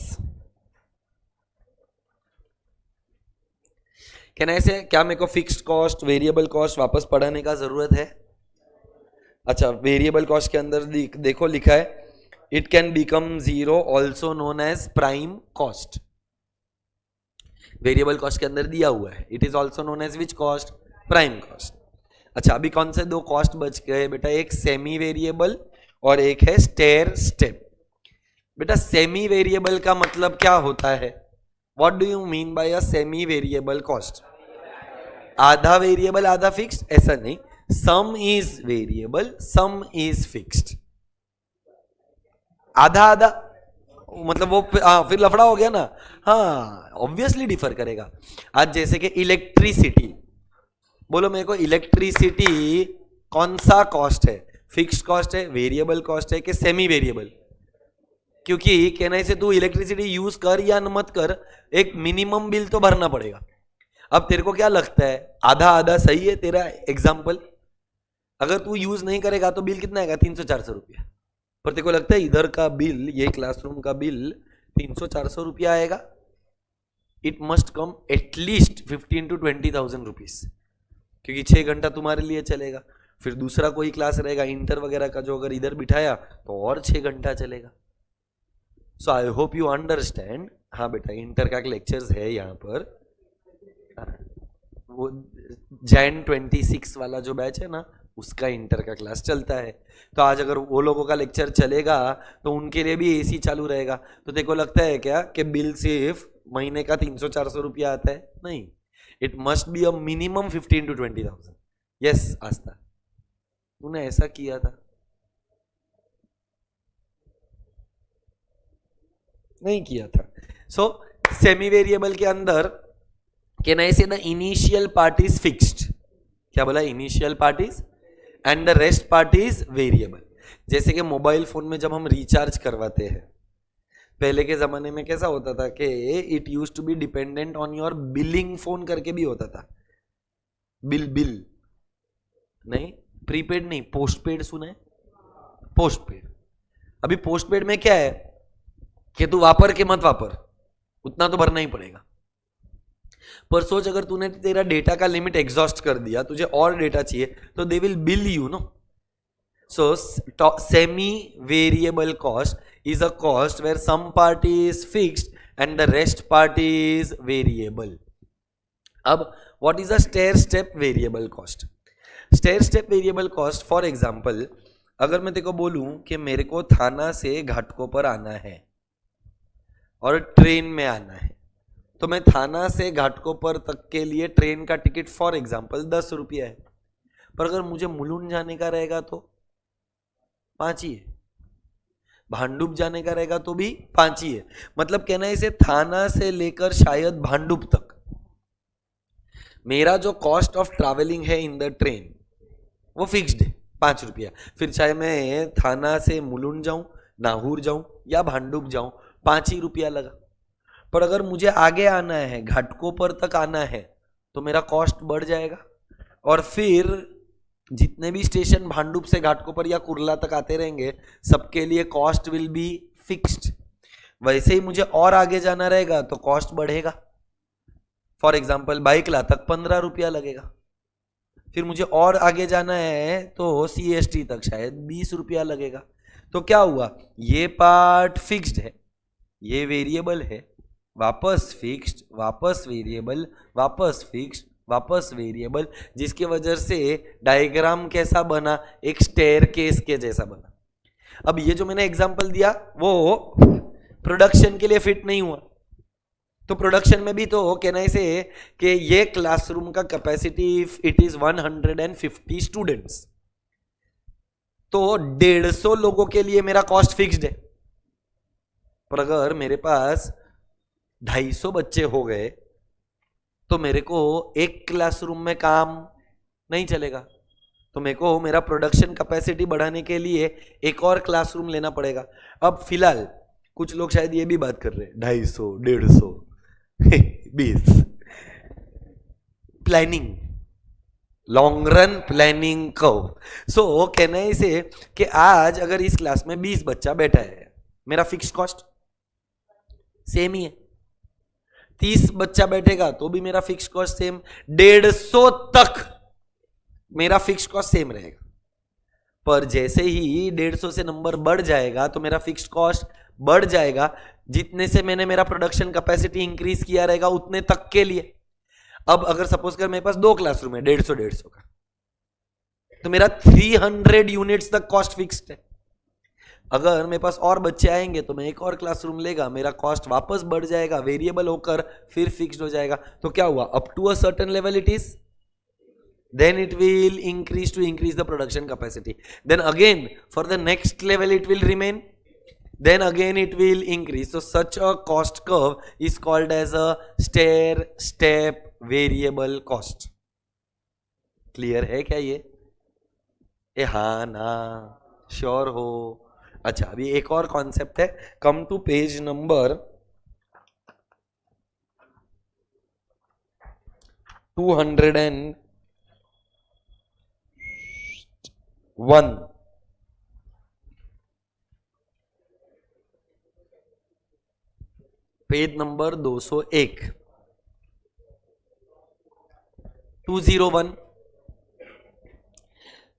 कहना ऐसे, क्या मेरे को फिक्स्ड कॉस्ट वेरिएबल कॉस्ट वापस पढ़ाने का जरूरत है? अच्छा, वेरिएबल कॉस्ट के अंदर देखो लिखा है, it can become zero also known as prime cost. Variable cost के अंदर दिया हुआ है, it is also known as which cost? Prime cost. अच्छा, अभी कौन से 2 कॉस्ट बच गए बेटा? एक सेमी वेरिएबल और एक है स्टेयर स्टेप। बेटा सेमी वेरिएबल का मतलब क्या होता है? What do you mean by a semi variable cost? आधा वेरिएबल आधा फिक्स्ड, ऐसा नहीं, सम is variable sum is fixed. आधा आधा मतलब वो फिर लफड़ा हो गया ना। हाँ, ऑब्वियसली डिफर करेगा। आज जैसे कि इलेक्ट्रिसिटी, बोलो मेरे को इलेक्ट्रिसिटी कौन सा कॉस्ट है? फिक्स्ड कॉस्ट है, वेरिएबल कॉस्ट है कि सेमी वेरिएबल? क्योंकि कहने से तू इलेक्ट्रिसिटी यूज कर या मत कर, एक मिनिमम बिल तो भरना पड़ेगा। अब तेरे को क्या लगता है, आधा आधा सही है तेरा एग्जाम्पल? अगर तू यूज नहीं करेगा तो बिल कितना आएगा? 300-400 रुपया। पर तेरे को लगता है इधर का बिल, ये क्लासरूम का बिल 300-400 रुपया आएगा? It must come at least 15,000 to 20,000 rupees, क्योंकि 6 घंटा तुम्हारे लिए चलेगा, फिर दूसरा कोई क्लास रहेगा इंटर वगैरह का, जो अगर इधर बिठाया तो और 6 घंटा चलेगा। सो आई होप यू अंडरस्टैंड। हाँ बेटा, इंटर का लेक्चर्स है यहाँ पर, वो जैन 26 वाला जो बैच है ना, उसका इंटर का क्लास चलता है। तो आज अगर वो लोगों का लेक्चर चलेगा तो उनके लिए भी एसी चालू रहेगा। तो तेरे को लगता है क्या कि बिल सिर्फ महीने का 300-400 रुपया आता है? नहीं, it must be a minimum 15,000 to 20,000। Yes Aastha, तूने ऐसा किया था? नहीं किया था। सो सेमी वेरिएबल के अंदर कैन आई से the initial part is fixed. क्या बोला? Initial part is and the rest part is variable. जैसे कि मोबाइल फोन में जब हम रिचार्ज करवाते हैं, पहले के जमाने में कैसा होता था कि it use to be dependent on your billing phone करके भी होता था। बिल नहीं, प्रीपेड नहीं, पोस्टपेड सुना है? पोस्टपेड। अभी पोस्टपेड में क्या है कि तू वापर के मत वापर, उतना तो भरना ही पड़ेगा। पर सोच, अगर तूने तेरा डेटा का लिमिट एग्जॉस्ट कर दिया, तुझे और डेटा चाहिए, तो they will bill you know. So semi variable cost is a cost where some part is fixed and the rest part is variable. अब what is a stair step variable cost? Stair step variable cost, for example, अगर मैं तेको बोलूं कि मेरे को थाना से घाटकोपर आना है और ट्रेन में आना है, तो मैं थाना से घाटकोपर तक के लिए ट्रेन का टिकट फॉर एग्जाम्पल 10 रुपया है। पर अगर मुझे मुलुंड जाने का रहेगा तो 5 ही है, भांडुप जाने का रहेगा तो भी 5 ही है। मतलब कहना है इसे, थाना से लेकर शायद भांडुप तक मेरा जो कॉस्ट ऑफ ट्रैवलिंग है इन द ट्रेन वो फिक्स्ड है 5 रुपया। फिर चाहे मैं थाना से मुलुंड जाऊं, नाहूर जाऊं या भांडुप जाऊं, 5 ही रुपया लगा। पर अगर मुझे आगे आना है, घाटकोपर तक आना है, तो मेरा कॉस्ट बढ़ जाएगा। और फिर जितने भी स्टेशन भांडुप से घाटकोपर या कुर्ला तक आते रहेंगे, सबके लिए कॉस्ट विल बी फिक्स्ड। वैसे ही मुझे और आगे जाना रहेगा तो कॉस्ट बढ़ेगा। फॉर एग्जाम्पल बाइकला तक 15 रुपया लगेगा। फिर मुझे और आगे जाना है तो CST तक शायद 20 रुपया लगेगा। तो क्या हुआ, ये पार्ट फिक्स्ड है, ये वेरिएबल है, वापस फिक्स्ड, वापस वेरिएबल, वापस फिक्स्ड, वापस वेरिएबल, जिसकी वजह से डायग्राम कैसा बना, एक स्टेयरकेस के जैसा बना। अब ये जो मैंने एग्जांपल दिया वो प्रोडक्शन के लिए फिट नहीं हुआ, तो प्रोडक्शन में भी तो कहना इसे कि ये क्लासरूम का capacity if it is 150 students, तो 150 लोगों के लिए मेरा कॉस्ट फिक्स्ड है। पर अगर मेरे पास 250 बच्चे हो गए तो मेरे को एक क्लासरूम में काम नहीं चलेगा, तो मेरे को मेरा प्रोडक्शन कैपेसिटी बढ़ाने के लिए एक और क्लासरूम लेना पड़ेगा। अब फिलहाल कुछ लोग शायद ये भी बात कर रहे हैं 250, 150, 20 planning, long run planning curve. So कहना है इसे कि आज अगर इस क्लास में 20 बच्चा बैठा है, मेरा फिक्स कॉस्ट सेम ही है। 30 बच्चा बैठेगा तो भी मेरा फिक्स कॉस्ट सेम, 150 तक मेरा फिक्स कॉस्ट सेम रहेगा। पर जैसे ही 150 से नंबर बढ़ जाएगा तो मेरा फिक्स कॉस्ट बढ़ जाएगा, जितने से मैंने मेरा प्रोडक्शन कैपेसिटी इंक्रीज किया रहेगा उतने तक के लिए। अब अगर सपोज कर मेरे पास 2 क्लासरूम है 150 का, तो मेरा 300 यूनिट्स तक कॉस्ट फिक्स्ड है। अगर मेरे पास और बच्चे आएंगे तो मैं एक और क्लासरूम लेगा, मेरा कॉस्ट वापस बढ़ जाएगा, वेरिएबल होकर फिर फिक्स्ड हो जाएगा। तो क्या हुआ, up to a certain level it is, then it will increase to increase the production capacity, then again for the next level it will remain, then again it will increase. So such a cost curve is called as a stair step variable cost. Clear है क्या ये? हाँ ना, sure हो? अच्छा, अभी एक और कॉन्सेप्ट है, come to page number 201, page number 201, 201।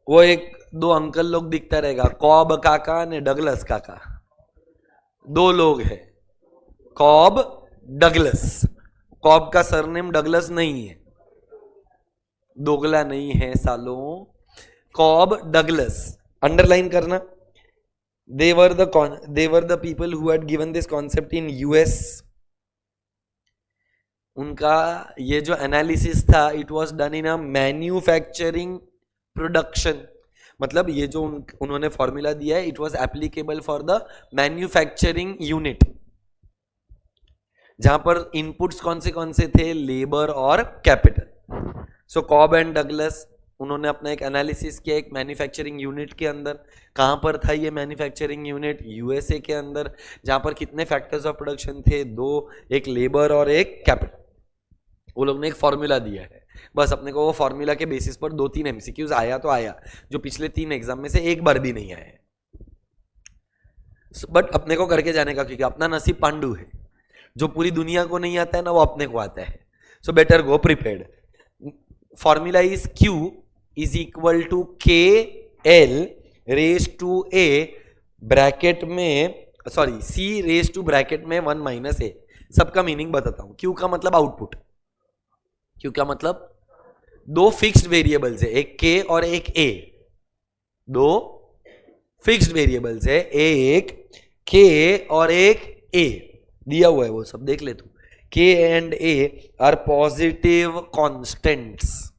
वो एक 2 अंकल लोग दिखता रहेगा, कॉब काका ने डगलस काका, 2 लोग हैं, कॉब डगलस। कॉब का सरनेम डगलस नहीं है, दोगला नहीं है सालों, कॉब डगलस, अंडरलाइन करना। they were the people who had given this concept in US. उनका ये जो एनालिसिस था, it was done in a manufacturing production, मतलब ये जो उन्होंने फॉर्मूला दिया है, it was applicable for the manufacturing unit, जहां पर इनपुट्स कौन से थे, लेबर और capital. So Cobb and Douglas उन्होंने अपना एक एनालिसिस किया एक मैन्युफैक्चरिंग यूनिट के अंदर। कहां पर था ये मैन्युफैक्चरिंग यूनिट? यूएसए के अंदर, जहां पर कितने फैक्टर्स ऑफ प्रोडक्शन थे, 2, एक लेबर और एक कैपिटल। वो लोग ने एक फॉर्मूला दिया है, बस अपने को वो फॉर्मूला के बेसिस पर 2-3 एमसीक्यूज आया तो आया, जो पिछले 3 एग्जाम में से एक बार भी नहीं आया है। बट अपने को करके जाने का, क्योंकि अपना नसीब पांडु है, जो पूरी दुनिया को नहीं आता है ना वो अपने को आता है। So better go prepared. Formula is Q is equal to K L raise to A bracket में, sorry C raise to bracket में 1 माइनस ए। सबका मीनिंग बताता हूं। Q का मतलब आउटपुट, Q का मतलब 2 फिक्स्ड वेरिएबल्स है, एक K और एक A, 2 फिक्स्ड वेरिएबल्स है, एक K और एक A दिया हुआ है, वो सब देख ले तू। K and A are positive constants,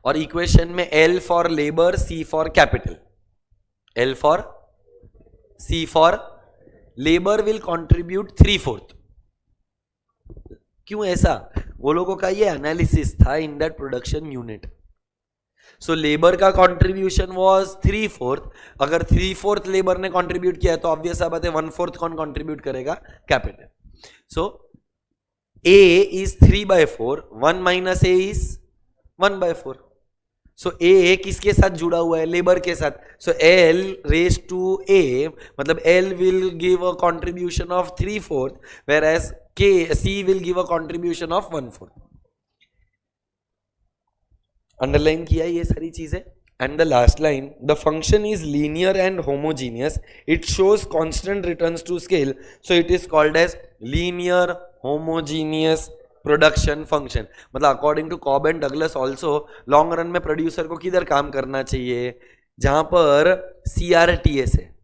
और इक्वेशन में L for labour, C for capital. L for C for labour will contribute 3/4। क्यों ऐसा? वो लोगों का ये एनालिसिस था in that production unit. So labour का कंट्रीब्यूशन वाज 3/4। अगर 3/4 लेबर ने कंट्रीब्यूट किया तो ऑब्वियस सा बात है 1/4 कौन कंट्रीब्यूट करेगा? Capital. So A is 3/4, 1 minus A is 1/4। So A किसके साथ जुड़ा हुआ है? लेबर के साथ। So L raise to A, मतलब L will give a contribution of 3/4 whereas C will give a contribution of 1/4। Underline किया ये सारी चीजें। And the last line, the function is linear and homogeneous, it shows constant returns to scale, so it is called as linear homogeneous production function. मतलब according to Cobb and Douglas also, long run में producer को किधर काम करना चाहिए? जहां पर CRTS है।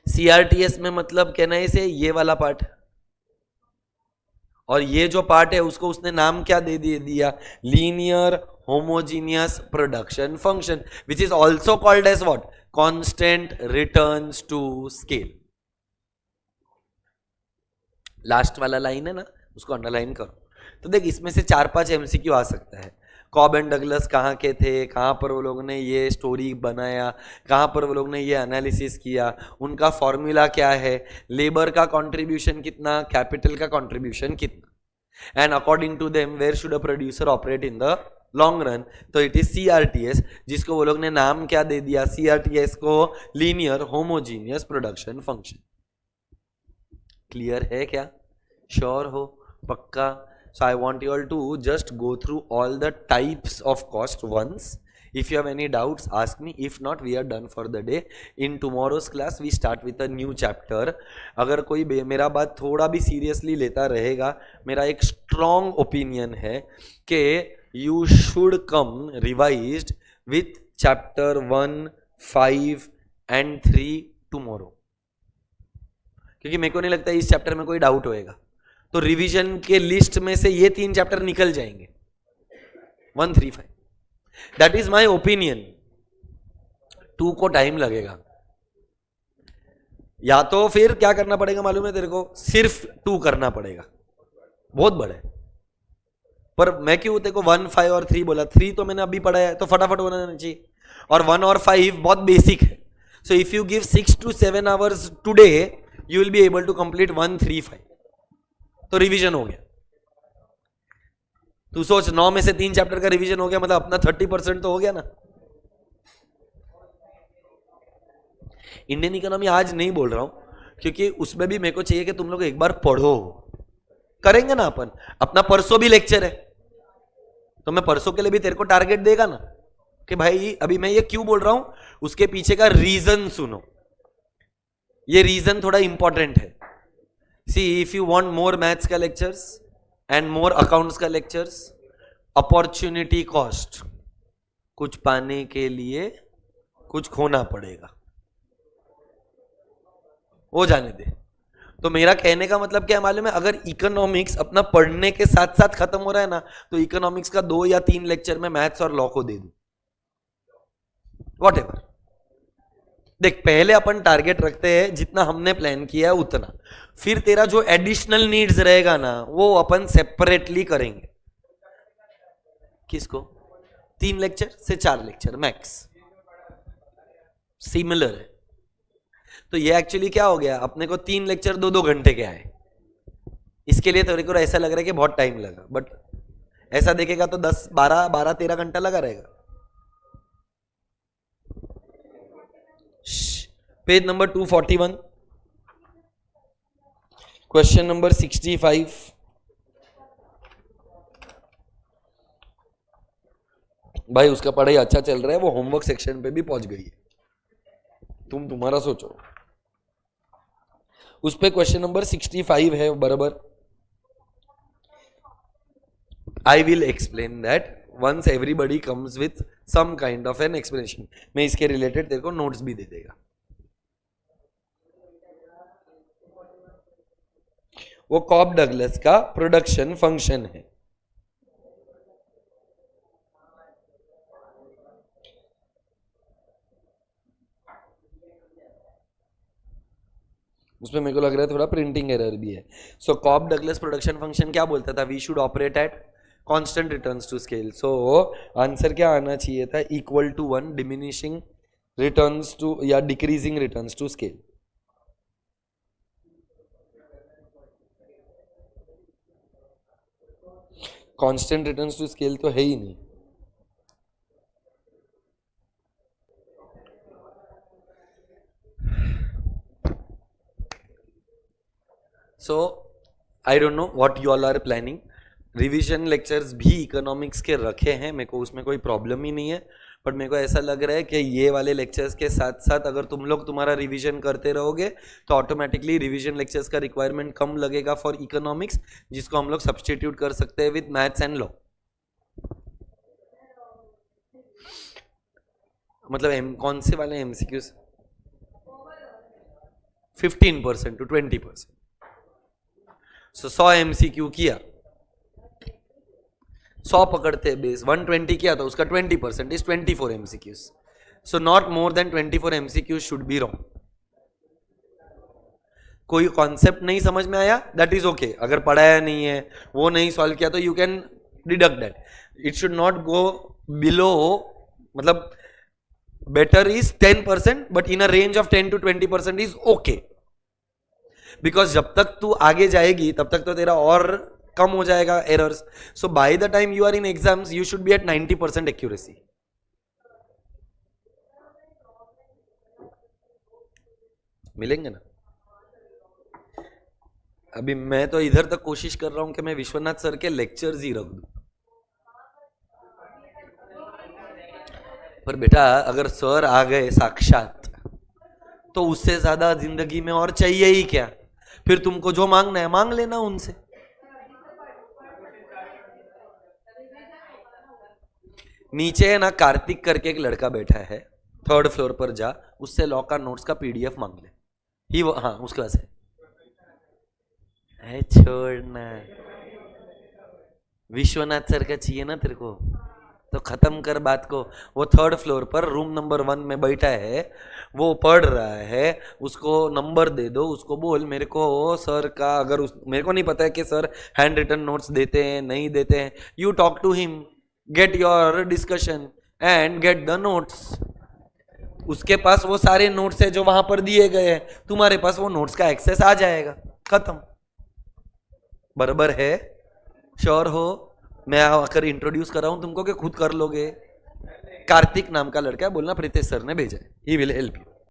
CRTS में मतलब कहना है इसे ये वाला पार्ट, और ये जो पार्ट है उसको उसने नाम क्या दे दिया, linear homogeneous production function, which is also called as what, constant returns to scale. Last वाला लाइन है ना, उसको अंडरलाइन करो। तो देख इसमें से 4-5 एमसीक्यू आ सकता है। कॉब एंड डगलस कहाँ के थे, कहाँ पर वो लोग ने ये स्टोरी बनाया, कहाँ पर वो लोग ने ये एनालिसिस किया, उनका फॉर्मूला क्या है, लेबर का कंट्रीब्यूशन कितना, कैपिटल का कंट्रीब्यूशन कितना, and according to them where should a producer operate in the long run. तो इट इज CRTS, जिसको वो लोग ने नाम क्या दे दिया, CRTS को linear homogeneous production function. Clear है क्या? श्योर हो? पक्का? So I want you all to just go through all the types of cost once. If you have any doubts, ask me. If not, we are done for the day. In tomorrow's class, we start with a new chapter. अगर कोई मेरा बात थोड़ा भी seriously लेता रहेगा, मेरा एक स्ट्रॉन्ग ओपिनियन है कि you should come revised with chapter 1, 5 and 3 tomorrow. क्योंकि मेरे को नहीं लगता इस चैप्टर में कोई डाउट होएगा। तो रिवीजन के लिस्ट में से ये 3 चैप्टर निकल जाएंगे, 1, 3, 5। That is my opinion. 2 को टाइम लगेगा, या तो फिर क्या करना पड़ेगा मालूम है तेरे को, सिर्फ 2 करना पड़ेगा, बहुत बड़ा है। पर मैं क्यों तेरे को 1, 5 और 3 बोला? 3 तो मैंने अभी पढ़ा है, तो फटाफट होना चाहिए, और 1 और 5 बहुत बेसिक है। So if you give 6 to 7 hours today, you will be able to complete 1, 3, 5। तो रिवीजन हो गया। तू सोच 9 में से 3 चैप्टर का रिवीजन हो गया, मतलब अपना 30% तो हो गया ना। इंडियन इकोनॉमी आज नहीं बोल रहा हूं, क्योंकि उसमें भी मेरे को चाहिए कि तुम लोग एक बार पढ़ो। करेंगे ना अपन, अपना परसों भी लेक्चर है, तो मैं परसों के लिए भी तेरे को टारगेट देगा ना कि भाई अभी मैं ये क्यों बोल रहा हूं, उसके पीछे का रीजन सुनो। ये रीजन थोड़ा इंपॉर्टेंट है। See, if you want more maths का lectures and more accounts का lectures, opportunity cost, कुछ पाने के लिए कुछ खोना पड़ेगा, वो जाने दे। तो मेरा कहने का मतलब क्या है मालूम है, अगर इकोनॉमिक्स अपना पढ़ने के साथ साथ खत्म हो रहा है ना, तो इकोनॉमिक्स का 2 या 3 लेक्चर में मैथ्स और लॉ को दे दूं, वॉट एवर। देख पहले अपन टारगेट रखते हैं जितना हमने प्लान किया है उतना, फिर तेरा जो एडिशनल नीड्स रहेगा ना वो अपन सेपरेटली करेंगे। किसको? 3 लेक्चर से 4 लेक्चर मैक्स, सिमिलर है। तो ये एक्चुअली क्या हो गया, अपने को 3 लेक्चर 2-2 घंटे के आए। इसके लिए तेरे को ऐसा लग रहा है कि बहुत टाइम लगा, बट ऐसा देखेगा तो 10, 12, 13 घंटा लगा रहेगा। Page number 241, question number 65। भाई उसका पढ़ाई अच्छा चल रहा है, वो होमवर्क सेक्शन पे भी पहुंच गई है, तुम्हारा सोचो। उस पे क्वेश्चन नंबर 65 है बराबर। I will explain that once everybody comes with some kind of an explanation. मैं इसके रिलेटेड तेरे को नोट्स भी दे देगा। वो कॉब डगलस का प्रोडक्शन फंक्शन है। उसमें मेरे को लग रहा है थोड़ा प्रिंटिंग एरर भी है। So Cobb Douglas production function क्या बोलता था, we should operate at constant returns to scale. So answer क्या आना चाहिए था, equal to 1 diminishing returns to या decreasing returns to scale. Constant returns to scale तो है ही नहीं। So I don't know what you all are planning. Revision lectures भी इकोनॉमिक्स के रखे हैं, मेरे को उसमें कोई प्रॉब्लम ही नहीं है, बट मेरे को ऐसा लग रहा है कि ये वाले लेक्चर्स के साथ साथ अगर तुम लोग तुम्हारा रिवीजन करते रहोगे तो ऑटोमेटिकली रिवीजन लेक्चर्स का रिक्वायरमेंट कम लगेगा फॉर इकोनॉमिक्स, जिसको हम लोग सब्सटीट्यूट कर सकते हैं विद मैथ्स एंड लॉ। मतलब कौन से वाले एमसीक्यूज? 15% to 20%। सो 100 एमसीक्यू किया, 100 पकड़ते बेस, 120 किया तो उसका 20% is 24 MCQs. So not more than 24 MCQs should be wrong. कोई कॉन्सेप्ट नहीं समझ में आया, दैट इज ओके. अगर पढ़ाया नहीं है, वो नहीं सॉल्व किया, तो you can deduct that. It should not go below, मतलब better is 10%, but in a range of 10 to 20% is okay. Because जब तक तू आगे जाएगी तब तक तो तेरा और कम हो जाएगा errors. So by the time you are in exams you should be at 90% accuracy. मिलेंगे ना. अभी मैं तो इधर तक कोशिश कर रहा हूं कि मैं विश्वनाथ सर के लेक्चर्स ही रख दूं, पर बेटा अगर सर आ गए साक्षात तो उससे ज्यादा जिंदगी में और चाहिए ही क्या. फिर तुमको जो मांगना है मांग लेना उनसे. नीचे है ना कार्तिक करके एक लड़का बैठा है, 3rd फ्लोर पर जा, उससे लॉ का नोट्स का पीडीएफ मांग ले. ही वो, हाँ उसके पास है. छोड़ना, विश्वनाथ सर का चाहिए ना तेरे को, तो खत्म कर बात को. वो 3rd फ्लोर पर रूम नंबर 1 में बैठा है, वो पढ़ रहा है, उसको नंबर दे दो, उसको बोल मेरे को सर का, अगर मेरे को नहीं पता है कि सर हैंड रिटन नोट्स देते हैं नहीं देते हैं, you talk to him, get your discussion and get the notes. उसके पास वो सारे नोट्स है जो वहां पर दिए गए हैं, तुम्हारे पास वो नोट्स का एक्सेस आ जाएगा. खत्म. बराबर है. श्योर हो. मैं आकर इंट्रोड्यूस कर रहा हूं तुमको कि खुद कर लोगे. कार्तिक नाम का लड़का है, बोलना प्रीतेश सर ने भेजा है, ही विल हेल्प यू.